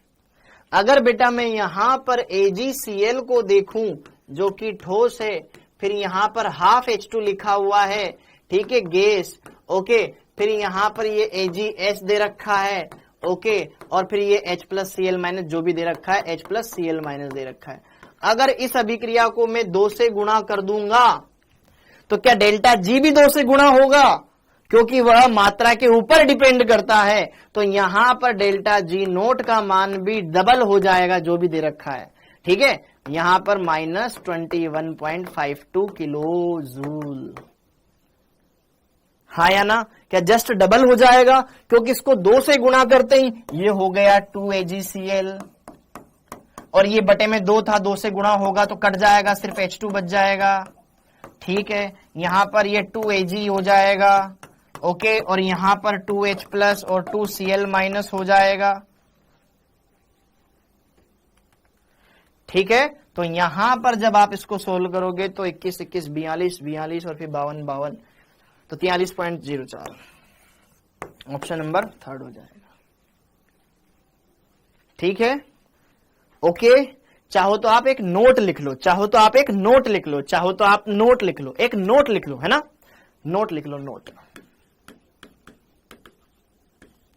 अगर बेटा मैं यहां पर AgCl को देखूं जो कि ठोस है, फिर यहां पर हाफ H2 लिखा हुआ है, ठीक है, गैस, ओके, फिर यहां पर ये AgS दे रखा है, ओके, और फिर ये H+Cl- जो भी दे रखा है, H+Cl- दे रखा है। अगर इस अभिक्रिया को मैं 2 से गुणा कर दूंगा तो क्या डेल्टा G भी 2 से गुणा होगा, क्योंकि वह मात्रा के ऊपर डिपेंड करता है। तो यहां पर डेल्टा G नोट का मान भी डबल हो जाएगा जो भी दे रखा है, ठीक है, यहां पर -21.52 किलो जूल। हाँ या ना, क्या जस्ट डबल हो जाएगा, क्योंकि इसको 2 से गुणा करते ही ये हो गया 2 AgCl, और ये बटे में 2 था, 2 से गुणा होगा तो कट जाएगा, सिर्फ H2 बच जाएगा, ठीक है, यहां पर ये 2 Ag हो जाएगा, ओके, और यहां पर 2H+ और 2Cl- हो जाएगा, ठीक है। तो यहां पर जब आप इसको सोल्व करोगे तो 21, 21, 42, 42 और फिर 52, 52, तो 43.04 ऑप्शन नंबर 3 हो जाएगा, ठीक है, ओके। चाहो तो आप एक नोट लिख लो, चाहो तो आप एक नोट लिख लो, चाहो तो आप नोट लिख लो, एक नोट लिख लो, है ना, नोट लिख लो, नोट,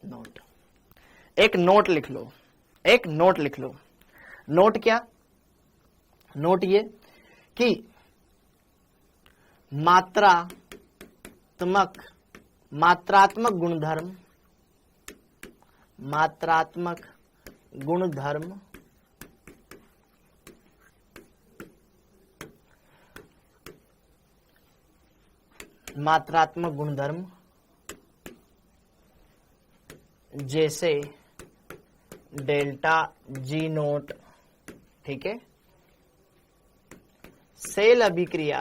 नोट, एक नोट लिख लो, एक नोट लिख लो। नोट क्या? नोट ये कि मात्रात्मक गुणधर्म, मात्रात्मक गुणधर्म मात्रात्मक गुणधर्म जैसे डेल्टा G नोट, ठीक है, सेल अभिक्रिया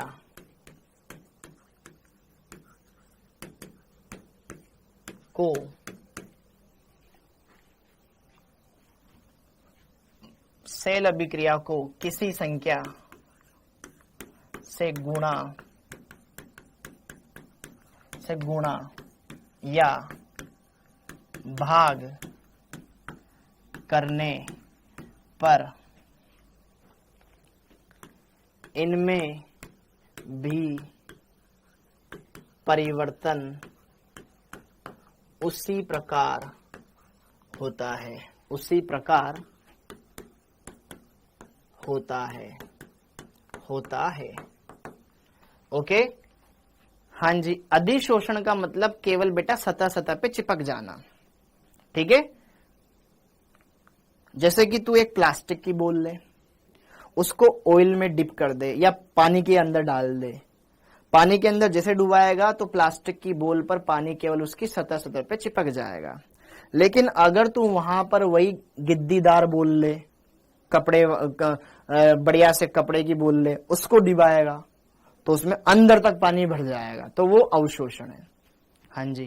को किसी संख्या से गुणा या भाग करने पर इनमें भी परिवर्तन उसी प्रकार होता है, उसी प्रकार होता है, ओके। हाँ जी, अधिशोषण का मतलब केवल बेटा सतह पे चिपक जाना, ठीक है। जैसे कि तू एक प्लास्टिक की बोल ले, उसको ऑयल में डिप कर दे या पानी के अंदर डाल दे, पानी के अंदर जैसे डुबाएगा तो प्लास्टिक की बोल पर पानी केवल उसकी सतह पे चिपक जाएगा। लेकिन अगर तू वहां पर वही गिद्दीदार बोल ले, कपड़े बढ़िया से कपड़े की बोल ले, उसको डिबाएगा तो उसमें अंदर तक पानी भर जाएगा, तो वो अवशोषण है। हाँ जी,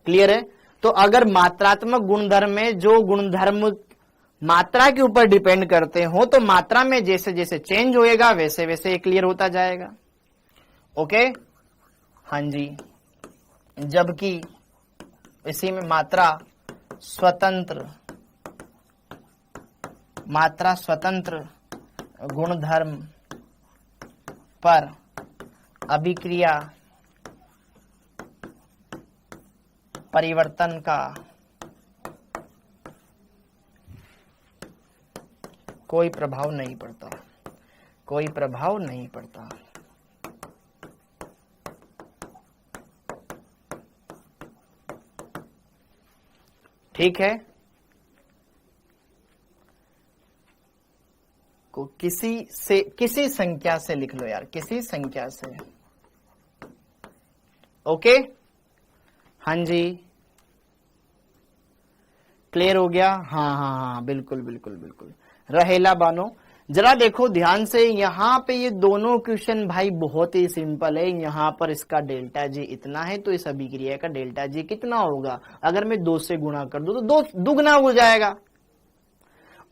क्लियर है। तो अगर मात्रात्मक गुणधर्म में जो गुणधर्म मात्रा के ऊपर डिपेंड करते हो, तो मात्रा में जैसे जैसे चेंज होएगा वैसे वैसे क्लियर होता जाएगा, ओके। हाँ जी, जबकि इसी में मात्रा स्वतंत्र गुणधर्म पर अभिक्रिया परिवर्तन का कोई प्रभाव नहीं पड़ता, कोई प्रभाव नहीं पड़ता। ठीक है, को किसी संख्या से लिख लो यार, किसी संख्या से, ओके। हाँ जी, क्लियर हो गया। हाँ हाँ हाँ, बिल्कुल बिल्कुल बिल्कुल। रहेला बानो, जरा देखो ध्यान से, यहाँ पे ये दोनों क्वेश्चन भाई बहुत ही सिंपल है। यहाँ पर इसका डेल्टा जी इतना है, तो इस अभिक्रिया का डेल्टा जी कितना होगा? अगर मैं 2 से गुणा कर दूं तो 2 दुगना हो जाएगा।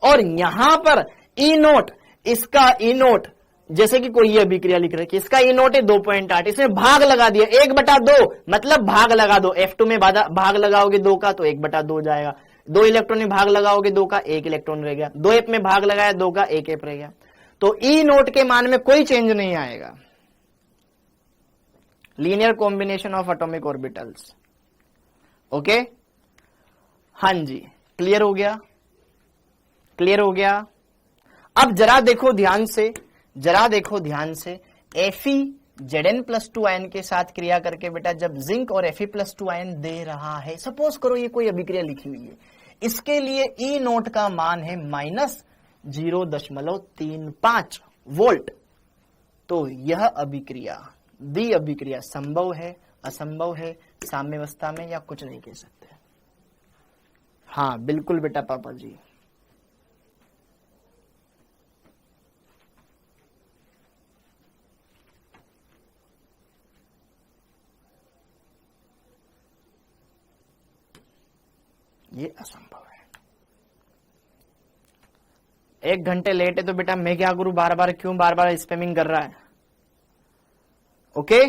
और यहां पर ई नोट, इसका ई नोट जैसे कि कोई ये अभिक्रिया लिख रहा है कि इसका ई नोट है 2.8, इसमें भाग लगा दिया 1/2, मतलब भाग लगा दो। F2 में भाग लगाओगे 2 का तो 1/2 जाएगा। 2 इलेक्ट्रॉन में भाग लगाओगे 2 का, 1 इलेक्ट्रॉन रह गया। 2 एफ में भाग लगाया 2 का, 1 एफ रह गया। तो ई नोट के मान में कोई चेंज नहीं आएगा। Linear combination of atomic orbitals. Okay, हाँ जी, क्लियर हो गया, क्लियर हो गया। अब जरा देखो ध्यान से, जरा देखो ध्यान से, Fe(Zn+2) आयन के साथ क्रिया करके बेटा जब जिंक और Fe+2 आयन दे रहा है, सपोज करो ये कोई अभिक्रिया लिखी हुई है, इसके लिए ई नोट का मान है -0.35 वोल्ट। तो यह अभिक्रिया, दी अभिक्रिया संभव है, असंभव है, साम्यावस्था में, या कुछ नहीं कह सकते। हाँ बिल्कुल बेटा पापा जी। ये असंभव है। 1 घंटे लेट है तो बेटा मैं क्या करूं, बार बार स्पैमिंग कर रहा है। ओके,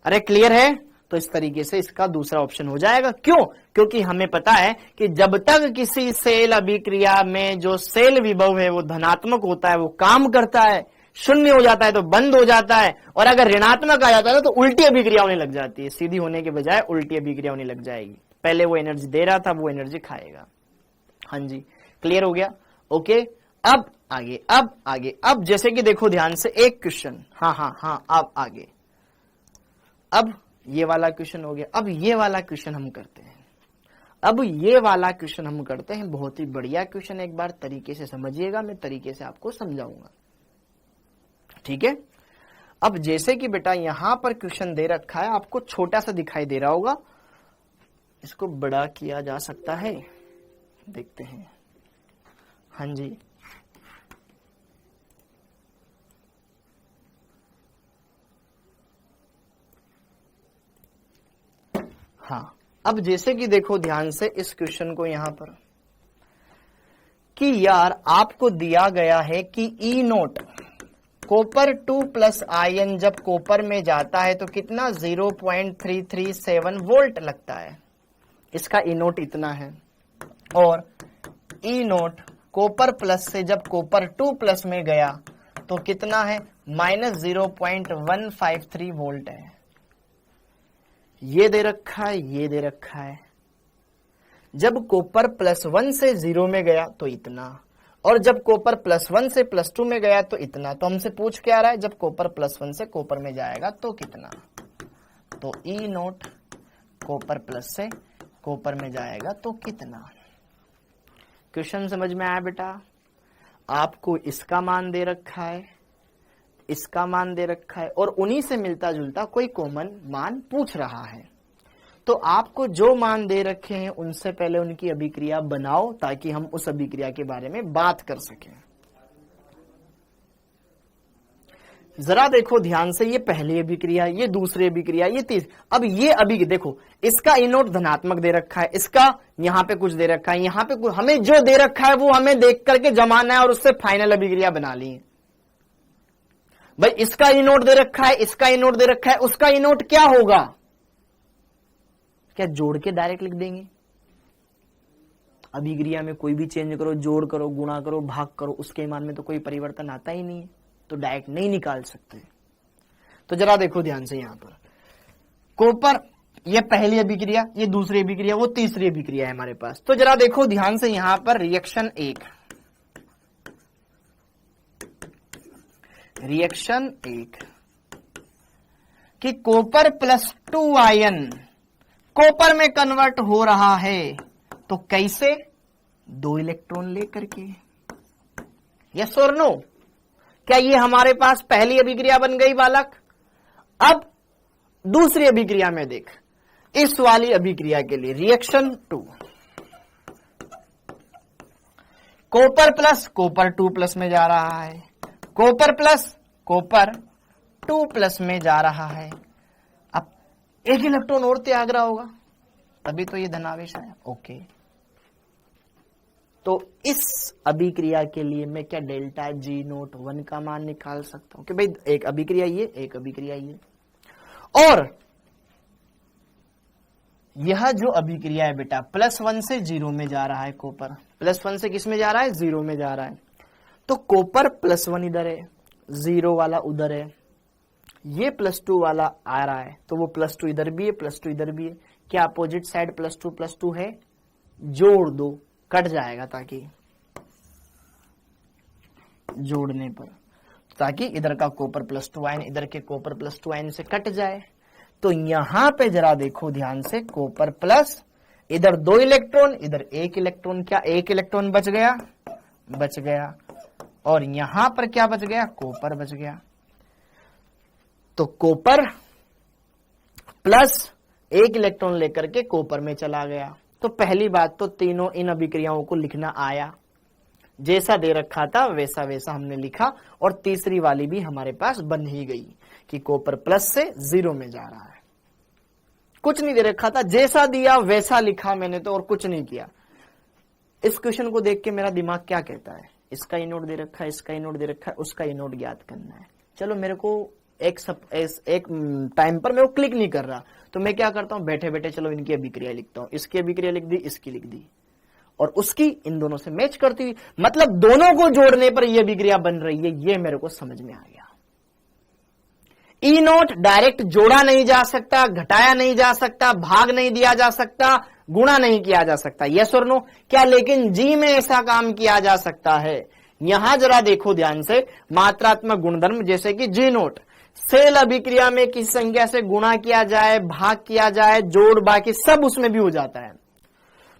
अरे क्लियर है। तो इस तरीके से इसका दूसरा ऑप्शन हो जाएगा। क्यों? क्योंकि हमें पता है कि जब तक किसी सेल अभिक्रिया में जो सेल विभव है वो धनात्मक होता है, वो काम करता है, शून्य हो जाता है तो बंद हो जाता है, और अगर ऋणात्मक आ जाता है तो उल्टी अभिक्रिया होने लग जाती है। सीधी होने के बजाय उल्टी अभिक्रिया होने लग जाएगी। पहले वो एनर्जी दे रहा था, वो एनर्जी खाएगा। हाँ जी, क्लियर हो गया। ओके, अब आगे, अब जैसे कि देखो ध्यान से एक क्वेश्चन, हाँ, अब आगे, अब ये वाला क्वेश्चन हो गया। अब ये वाला क्वेश्चन हम करते हैं। बहुत ही बढ़िया क्वेश्चन, एक बार तरीके से समझिएगा, मैं तरीके से आपको समझाऊंगा, ठीक है। अब जैसे कि बेटा यहां पर क्वेश्चन दे रखा है, आपको छोटा सा दिखाई दे रहा होगा, इसको बड़ा किया जा सकता है, देखते हैं। हाँ जी, हाँ, अब जैसे कि देखो ध्यान से इस क्वेश्चन को यहां पर, कि यार आपको दिया गया है कि ई नोट कॉपर 2+ आयन जब कॉपर में जाता है तो कितना 0.337 वोल्ट लगता है। इसका ई नोट इतना है, और ई नोट कॉपर प्लस से जब कॉपर 2+ में गया तो कितना है, -0.153 वोल्ट है। ये दे रखा है, ये दे रखा है। जब कॉपर +1 से 0 में गया तो इतना, और जब कॉपर +1 से +2 में गया तो इतना। तो हमसे पूछ क्या रहा है, जब कॉपर +1 से कॉपर में जाएगा तो कितना। तो ई नोट कॉपर प्लस से कॉपर में जाएगा तो कितना। क्वेश्चन समझ में आया बेटा? आपको इसका मान दे रखा है, इसका मान दे रखा है, और उन्हीं से मिलता जुलता कोई कॉमन मान पूछ रहा है। तो आपको जो मान दे रखे हैं उनसे पहले उनकी अभिक्रिया बनाओ, ताकि हम उस अभिक्रिया के बारे में बात कर सकें। जरा देखो ध्यान से, ये पहली अभिक्रिया, ये दूसरी अभिक्रिया, ये तीसरी। अब ये अभी देखो, इसका ई नोट धनात्मक दे रखा है, इसका यहां पे कुछ दे रखा है, यहां पे कुछ, हमें जो दे रखा है वो हमें देख करके जमाना है और उससे फाइनल अभिक्रिया बना ली है। भाई इसका ई नोट दे रखा है, इसका ई नोट दे रखा है, उसका ई नोट क्या होगा? क्या जोड़ के डायरेक्ट लिख देंगे? अभिक्रिया में कोई भी चेंज करो, जोड़ करो, गुणा करो, भाग करो, उसके मान में तो कोई परिवर्तन आता ही नहीं है, तो डायरेक्ट नहीं निकाल सकते। तो जरा देखो ध्यान से, यहां पर कॉपर, ये पहली अभिक्रिया, ये दूसरी अभिक्रिया, वो तीसरी अभिक्रिया है हमारे पास। तो जरा देखो ध्यान से, यहां पर रिएक्शन 1, कि कॉपर +2 आयन कॉपर में कन्वर्ट हो रहा है, तो कैसे? 2 इलेक्ट्रॉन लेकर के। यस और नो? क्या ये हमारे पास पहली अभिक्रिया बन गई बालक? अब दूसरी अभिक्रिया में देख, इस वाली अभिक्रिया के लिए रिएक्शन 2, कॉपर प्लस कॉपर 2+ में जा रहा है, कॉपर प्लस कॉपर 2+ में जा रहा है। अब 1 इलेक्ट्रॉन और त्याग रहा होगा, तभी तो ये धनावेश आया। ओके, तो इस अभिक्रिया के लिए मैं क्या डेल्टा जी नोट 1 का मान निकाल सकता हूं कि भाई एक अभिक्रिया ये, एक अभिक्रिया ये, और यह जो अभिक्रिया है बेटा +1 से 0 में जा रहा है कॉपर, +1 से किस में जा रहा है, 0 में जा रहा है। तो कॉपर +1 इधर है, 0 वाला उधर है, ये +2 वाला आ रहा है, तो वो +2 इधर भी है, +2 इधर भी है। क्या अपोजिट साइड +2 है, जोड़ दो, कट जाएगा ताकि जोड़ने पर, ताकि इधर का कॉपर +2 आयन इधर के कॉपर +2 आयन से कट जाए। तो यहां पे जरा देखो ध्यान से, कॉपर प्लस, इधर 2 इलेक्ट्रॉन, इधर 1 इलेक्ट्रॉन, क्या 1 इलेक्ट्रॉन बच गया, बच गया, और यहां पर क्या बच गया, कॉपर बच गया। तो कॉपर प्लस 1 इलेक्ट्रॉन लेकर के कॉपर में चला गया। तो पहली बात तो तीनों इन अभिक्रियाओं को लिखना आया, जैसा दे रखा था वैसा वैसा हमने लिखा, और तीसरी वाली भी हमारे पास बन ही गई कि कॉपर प्लस से 0 में जा रहा है। कुछ नहीं दे रखा था, जैसा दिया वैसा लिखा मैंने तो, और कुछ नहीं किया। इस क्वेश्चन को देख के मेरा दिमाग क्या कहता है, इसका ही नोट दे रखा है, इसका ही नोट दे रखा है, उसका ही नोट ज्ञात करना है। चलो मेरे को एक टाइम पर मेरे को क्लिक नहीं कर रहा, तो मैं क्या करता हूं, बैठे बैठे चलो इनकी अभिक्रिया लिखता हूं, इसकी अभिक्रिया लिख दी, इसकी लिख दी, और उसकी इन दोनों से मैच करती हुई, मतलब दोनों को जोड़ने पर यह अभिक्रिया बन रही है, ये मेरे को समझ में आ गया। ई नोट डायरेक्ट जोड़ा नहीं जा सकता, घटाया नहीं जा सकता, भाग नहीं दिया जा सकता, गुणा नहीं किया जा सकता, यस और नो, क्या लेकिन जी में ऐसा काम किया जा सकता है। यहां जरा देखो ध्यान से, मात्रात्मक गुणधर्म जैसे कि जी नोट, सेल अभिक्रिया में किसी संख्या से गुणा किया जाए, भाग किया जाए, जोड़ बाकी सब उसमें भी हो जाता है।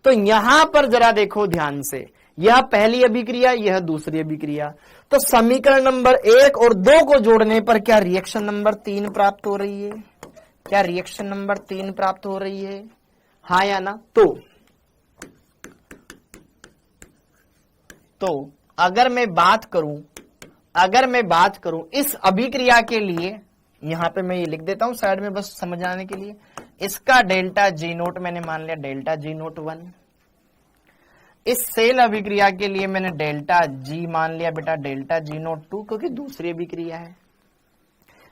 तो यहां पर जरा देखो ध्यान से, यह पहली अभिक्रिया, यह दूसरी अभिक्रिया, तो समीकरण नंबर 1 और 2 को जोड़ने पर क्या रिएक्शन नंबर 3 प्राप्त हो रही है, क्या रिएक्शन नंबर 3 प्राप्त हो रही है, हाँ या ना। तो अगर मैं बात करूं इस अभिक्रिया के लिए, यहां पे मैं ये लिख देता हूं साइड में बस समझ आने के लिए, इसका डेल्टा जी नोट मैंने मान लिया डेल्टा जी नोट 1, इस सेल अभिक्रिया के लिए मैंने डेल्टा जी मान लिया बेटा डेल्टा जी नोट 2, क्योंकि दूसरी अभिक्रिया है।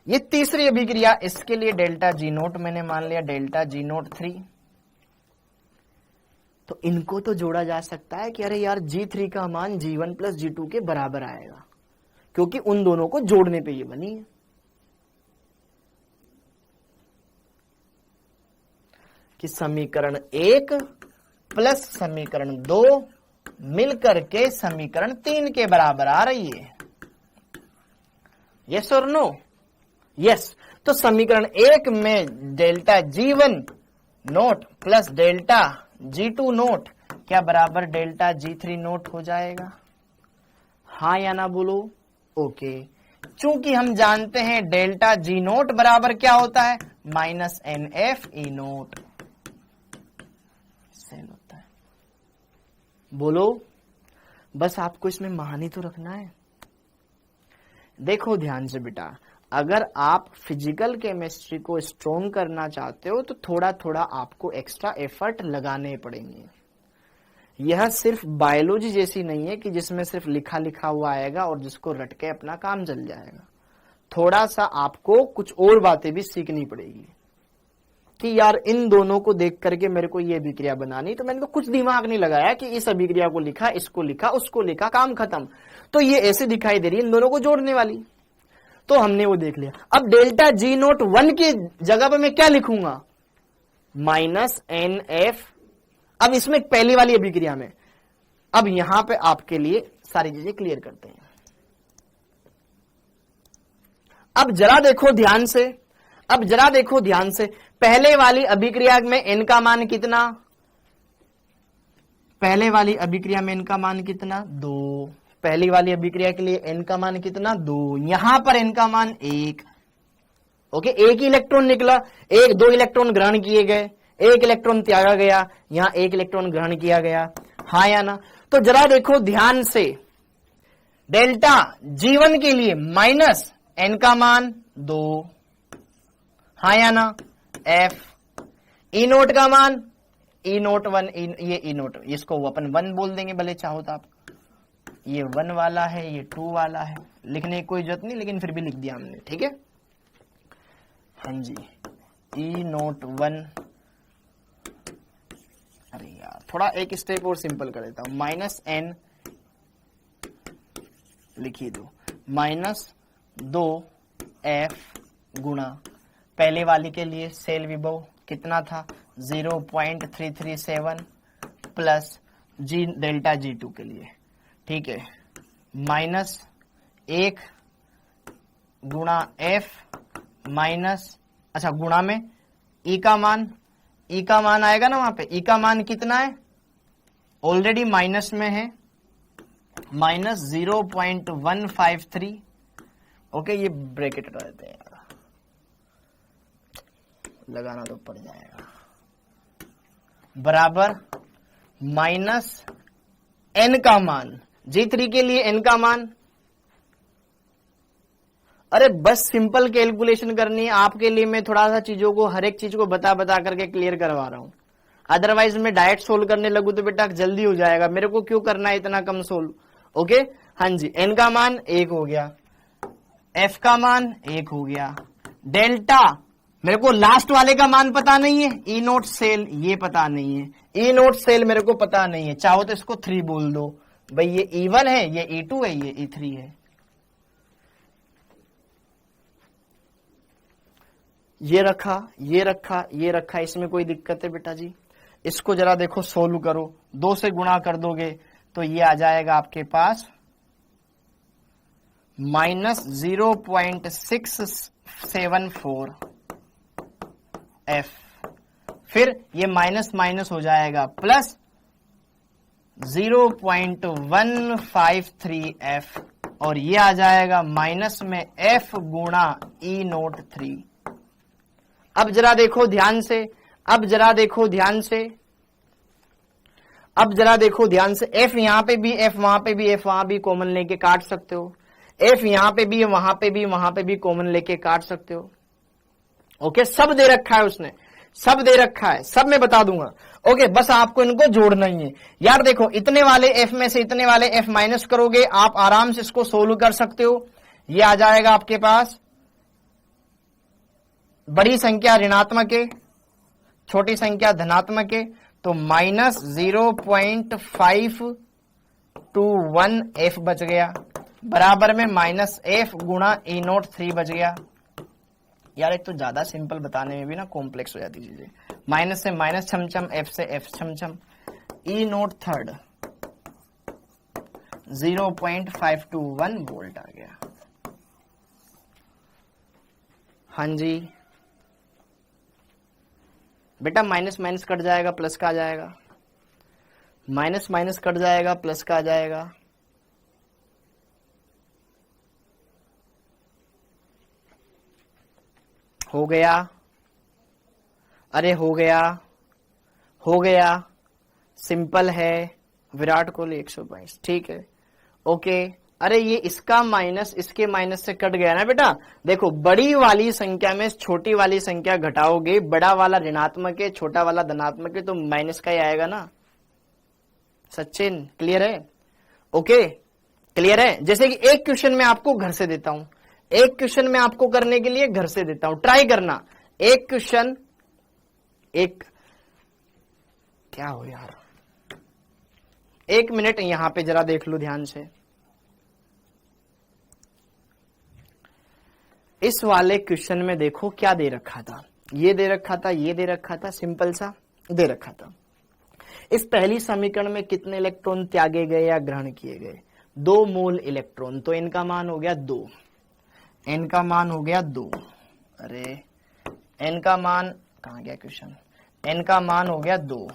ये तीसरी अभिक्रिया, इसके लिए डेल्टा जी नोट मैंने मान लिया डेल्टा जी नोट 3। तो इनको तो जोड़ा जा सकता है कि अरे यार G3 का मान G1 प्लस G2 के बराबर आएगा, क्योंकि उन दोनों को जोड़ने पे ये बनी है। कि समीकरण 1 प्लस समीकरण 2 मिलकर के समीकरण 3 के बराबर आ रही है, यस और नो, यस। तो समीकरण 1 में delta G1 note plus delta G2 note क्या बराबर डेल्टा G3 नोट हो जाएगा, हाँ या ना बोलो, ओके। चूंकि हम जानते हैं डेल्टा G नोट बराबर क्या होता है, -NF E नोट होता है। बोलो, बस आपको इसमें महानी तो रखना है। देखो ध्यान से बेटा, अगर आप फिजिकल केमिस्ट्री को स्ट्रॉन्ग करना चाहते हो तो थोड़ा थोड़ा आपको एक्स्ट्रा एफर्ट लगाने पड़ेंगे। यह सिर्फ बायोलॉजी जैसी नहीं है कि जिसमें सिर्फ लिखा लिखा हुआ आएगा और जिसको रट के अपना काम चल जाएगा। थोड़ा सा आपको कुछ और बातें भी सीखनी पड़ेगी कि यार इन दोनों को देख करके मेरे को ये अभिक्रिया बनानी, तो मैंने तो कुछ दिमाग नहीं लगाया कि इस अभिक्रिया को लिखा, इसको लिखा, उसको लिखा, काम खत्म। तो ये ऐसे दिखाई दे रही है इन दोनों को जोड़ने वाली, तो हमने वो देख लिया। अब डेल्टा G नोट 1 की जगह पर मैं क्या लिखूंगा, -NF। अब इसमें पहली वाली अभिक्रिया में, अब यहां पे आपके लिए सारी चीजें क्लियर करते हैं। अब जरा देखो ध्यान से, पहले वाली अभिक्रिया में n का मान कितना, पहले वाली अभिक्रिया में n का मान कितना, 2। पहली वाली अभिक्रिया के लिए n का मान कितना, 2। यहां पर n का मान 1। ओके, एक ही इलेक्ट्रॉन निकला, 2 इलेक्ट्रॉन ग्रहण किए गए, 1 इलेक्ट्रॉन त्यागा गया, यहां 1 इलेक्ट्रॉन ग्रहण किया गया, हाँ या ना। तो जरा देखो ध्यान से, डेल्टा G1 के लिए -n का मान 2, हाँ या ना, F। E नोट का मान ई नोट 1, ये ई नोट, इसको अपन 1 बोल देंगे भले चाहो तो आप। ये 1 वाला है, ये 2 वाला है, लिखने की कोई जरूरत नहीं, लेकिन फिर भी लिख दिया हमने, ठीक है। हाँ जी, ई नोट 1, अरे यार थोड़ा एक स्टेप और सिंपल कर देता हूं, -n लिखिए दो, -2f गुणा पहले वाली के लिए सेल विभव कितना था 0.337 प्लस जी डेल्टा G2 के लिए, ठीक है, -1 गुणा f माइनस, अच्छा गुणा में ई का मान आएगा ना वहां पे, ई का मान कितना है, ऑलरेडी माइनस में है, -0.153, ओके, ये ब्रैकेट रहते हैं, लगाना तो पड़ जाएगा, बराबर -n का मान, G3 के लिए n का मान, अरे बस सिंपल कैलकुलेशन करनी है आपके लिए, मैं थोड़ा सा चीजों को, हर एक चीज को बता करके क्लियर करवा रहा हूं, अदरवाइज मैं डायरेक्ट सोल्व करने लगू तो बेटा जल्दी हो जाएगा, मेरे को क्यों करना है इतना कम सोल्व, ओके। हाँ जी, n का मान 1 हो गया, f का मान 1 हो गया, डेल्टा मेरे को लास्ट वाले का मान पता नहीं है, ई नोट सेल ये पता नहीं है, ई नोट सेल मेरे को पता नहीं है, चाहो तो इसको 3 बोल दो भाई, ये E1 है, ये E2 है, ये E3 है, ये रखा, ये रखा, ये रखा, इसमें कोई दिक्कत है बेटा जी। इसको जरा देखो सोल्व करो, 2 से गुणा कर दोगे तो ये आ जाएगा आपके पास -0.674 f, फिर ये माइनस माइनस हो जाएगा प्लस 0.153 f, और ये आ जाएगा माइनस में f गुणा ई नोट 3। अब जरा देखो ध्यान से, अब जरा देखो ध्यान से, अब जरा देखो ध्यान से, f यहां पे भी, f वहां पे भी, f वहां भी कॉमन लेके काट सकते हो, f यहां पे भी, वहां पे भी, वहां पे भी कॉमन लेके काट सकते हो, ओके। सब दे रखा है उसने, सब दे रखा है, सब मैं बता दूंगा, ओके। बस आपको इनको जोड़ना ही है यार। देखो इतने वाले f में से इतने वाले f माइनस करोगे, आप आराम से इसको सोल्व कर सकते हो। ये आ जाएगा आपके पास, बड़ी संख्या ऋणात्मक है, छोटी संख्या धनात्मक है, तो -0.521 f बच गया, बराबर में -f गुणा ई नोट 3 बच गया। यार एक तो ज्यादा सिंपल बताने में भी ना कॉम्प्लेक्स हो जाती चीजें, माइनस से माइनस छमछम, f से f छमछम, ई नोट 3 0.521 वोल्ट आ गया। हाँ जी बेटा, माइनस माइनस कट जाएगा, प्लस का आ जाएगा, माइनस माइनस कट जाएगा, प्लस का आ जाएगा, हो गया, अरे हो गया, हो गया, सिंपल है, विराट कोहली 122, ठीक है, ओके। अरे ये इसका माइनस इसके माइनस से कट गया ना बेटा। देखो बड़ी वाली संख्या में छोटी वाली संख्या घटाओगे, बड़ा वाला ऋणात्मक है, छोटा वाला धनात्मक है, तो माइनस का ही आएगा ना। सचिन क्लियर है? ओके क्लियर है। जैसे कि एक क्वेश्चन मैं आपको घर से देता हूं, एक क्वेश्चन मैं आपको करने के लिए घर से देता हूं, ट्राई करना। एक क्वेश्चन, एक क्या हो यार, 1 मिनट यहां पे जरा देख लो ध्यान से। इस वाले क्वेश्चन में देखो क्या दे रखा था, ये दे रखा था, ये दे रखा था, सिंपल सा दे रखा था। इस पहली समीकरण में कितने इलेक्ट्रॉन त्यागे गए या ग्रहण किए गए? 2 मोल इलेक्ट्रॉन, तो इनका मान हो गया 2, n का मान हो गया 2। अरे n का मान कहां गया क्वेश्चन, n का मान हो गया 2।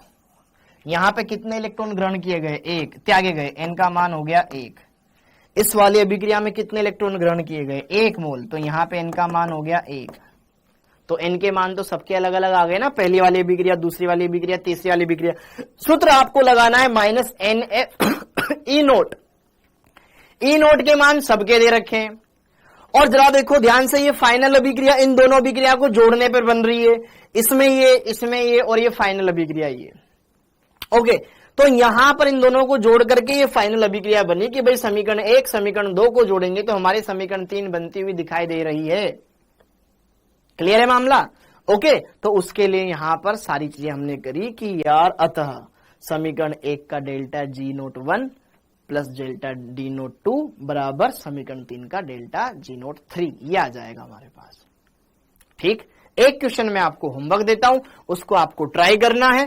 यहां पे कितने इलेक्ट्रॉन ग्रहण किए गए? 1, त्यागे गए, n का मान हो गया 1। इस वाली अभिक्रिया में कितने इलेक्ट्रॉन ग्रहण किए गए? 1 मोल, तो यहाँ पे n का मान हो गया 1। तो n के मान तो सबके अलग अलग आ गए ना, पहली वाली अभिक्रिया, दूसरी वाली अभिक्रिया, तीसरी वाली अभिक्रिया। सूत्र आपको लगाना है -NF ई नोट। ई नोट के मान सबके दे रखे हैं। और जरा देखो ध्यान से, ये फाइनल अभिक्रिया इन दोनों अभिक्रिया को जोड़ने पर बन रही है, इसमें ये और ये फाइनल अभिक्रिया ये। ओके, तो यहां पर इन दोनों को जोड़ करके ये फाइनल अभिक्रिया बनी कि भाई समीकरण 1 समीकरण 2 को जोड़ेंगे तो हमारी समीकरण 3 बनती हुई दिखाई दे रही है। क्लियर है मामला? ओके, तो उसके लिए यहां पर सारी चीजें हमने करी कि यार अतः समीकरण 1 का delta G note 1 plus delta D naught 2 बराबर समीकरण 3 का डेल्टा जी नोट 3, ये आ जाएगा हमारे पास। ठीक, एक क्वेश्चन मैं आपको होमवर्क देता हूं, उसको आपको ट्राई करना है।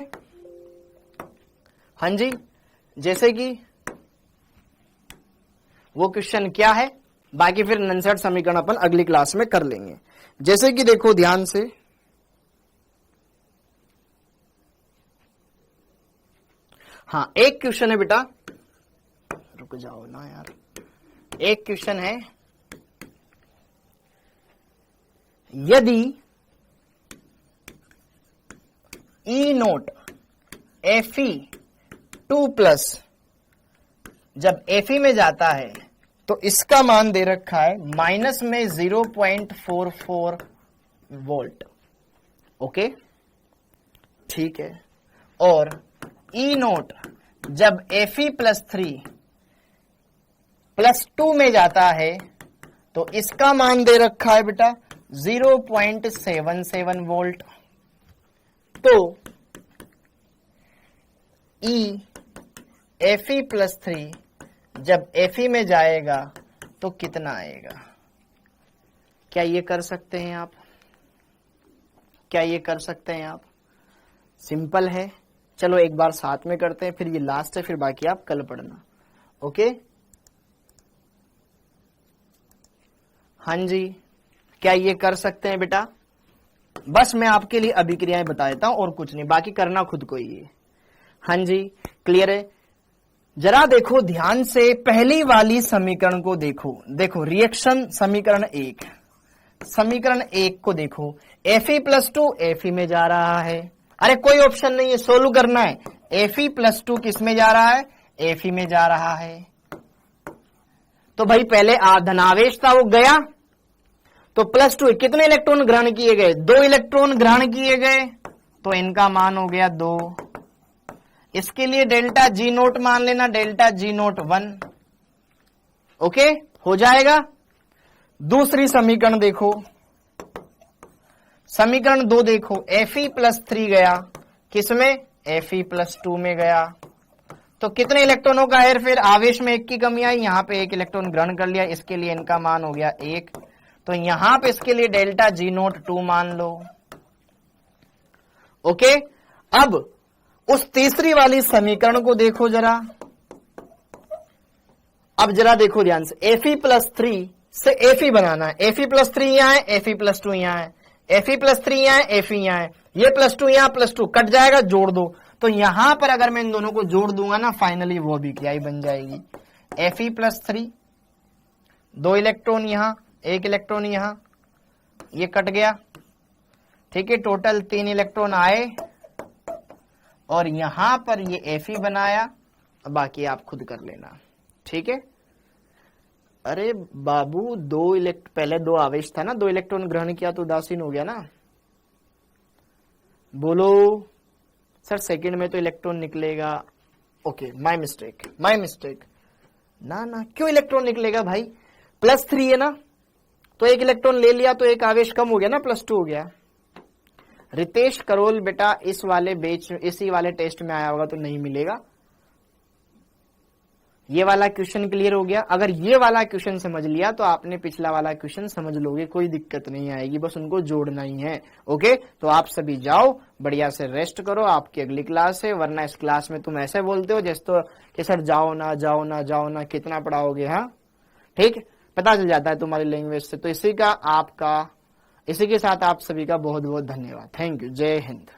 हाँ जी, जैसे कि वो क्वेश्चन क्या है, बाकी फिर नंसठ समीकरण अपन अगली क्लास में कर लेंगे। जैसे कि देखो ध्यान से, हाँ एक क्वेश्चन है बेटा, रुक जाओ ना यार, एक क्वेश्चन है, यदि ई नोट एफई 2 प्लस जब एफई में जाता है तो इसका मान दे रखा है माइनस में 0.44 वोल्ट। ओके, ठीक है, और ई नोट जब एफई प्लस 3 प्लस 2 में जाता है तो इसका मान दे रखा है बेटा 0.77 वोल्ट। तो ई एफई प्लस 3 जब एफई में जाएगा तो कितना आएगा? क्या ये कर सकते हैं आप? क्या ये कर सकते हैं आप? सिंपल है, चलो एक बार साथ में करते हैं, फिर ये लास्ट है, फिर बाकी आप कल पढ़ना। ओके, हाँ जी, क्या ये कर सकते हैं बेटा? बस मैं आपके लिए अभिक्रियाएं बता देता हूं और कुछ नहीं, बाकी करना खुद को ही है। हाँ जी, क्लियर है? जरा देखो ध्यान से, पहली वाली समीकरण को देखो, देखो रिएक्शन समीकरण 1, समीकरण 1 को देखो, एफई प्लस 2 एफई में जा रहा है, अरे कोई ऑप्शन नहीं है, सोल्व करना है। एफई प्लस 2 किस में जा रहा है? एफई में जा रहा है। तो भाई पहले धनावेश था वो गया, तो प्लस 2 कितने इलेक्ट्रॉन ग्रहण किए गए? 2 इलेक्ट्रॉन ग्रहण किए गए, तो इनका मान हो गया 2। इसके लिए डेल्टा जी नोट मान लेना, डेल्टा जी नोट 1। ओके, हो जाएगा। दूसरी समीकरण देखो, समीकरण 2 देखो, एफई प्लस 3 गया किसमें? एफई प्लस 2 में गया, तो कितने इलेक्ट्रॉनों का हेरफेर? आवेश में 1 की कमी आई, यहां पे 1 इलेक्ट्रॉन ग्रहण कर लिया, इसके लिए इनका मान हो गया 1। तो यहां पे इसके लिए डेल्टा जी नोट 2 मान लो। ओके, अब उस तीसरी वाली समीकरण को देखो जरा, अब जरा देखो ध्यान से, एफई प्लस 3 से एफई बनाना है। एफई प्लस 3 यहां है, एफई प्लस 2 यहां है, एफई प्लस 3 यहां है, एफई यहां है, ये प्लस 2 यहां, प्लस 2 कट जाएगा, जोड़ दो। तो यहां पर अगर मैं इन दोनों को जोड़ दूंगा ना, फाइनली वो भी क्या ही बन जाएगी, एफई प्लस 3, 2 इलेक्ट्रॉन यहां, 1 इलेक्ट्रॉन यहां, ये कट गया, ठीक है, टोटल 3 इलेक्ट्रॉन आए, और यहां पर ये एफई बनाया, बाकी आप खुद कर लेना, ठीक है। अरे बाबू पहले 2 आवेश था ना, 2 इलेक्ट्रॉन ग्रहण किया तो उदासीन हो गया ना, बोलो सर सेकंड में तो इलेक्ट्रॉन निकलेगा। ओके, माय मिस्टेक, ना ना, क्यों इलेक्ट्रॉन निकलेगा भाई? प्लस 3 है ना, तो 1 इलेक्ट्रॉन ले लिया तो 1 आवेश कम हो गया ना, प्लस 2 हो गया। रितेश करोल बेटा इस वाले बैच, इसी वाले टेस्ट में आया होगा तो नहीं मिलेगा। ये वाला क्वेश्चन क्लियर हो गया? अगर ये वाला क्वेश्चन समझ लिया तो आपने पिछला वाला क्वेश्चन समझ लोगे, कोई दिक्कत नहीं आएगी, बस उनको जोड़ना ही है। ओके, तो आप सभी जाओ, बढ़िया से रेस्ट करो, आपकी अगली क्लास है, वरना इस क्लास में तुम ऐसे बोलते हो जैसे तो कि सर जाओ ना, कितना पढ़ाओगे? हाँ ठीक, पता चल जाता है तुम्हारी लैंग्वेज से। तो इसी के साथ आप सभी का बहुत बहुत धन्यवाद। थैंक यू, जय हिंद।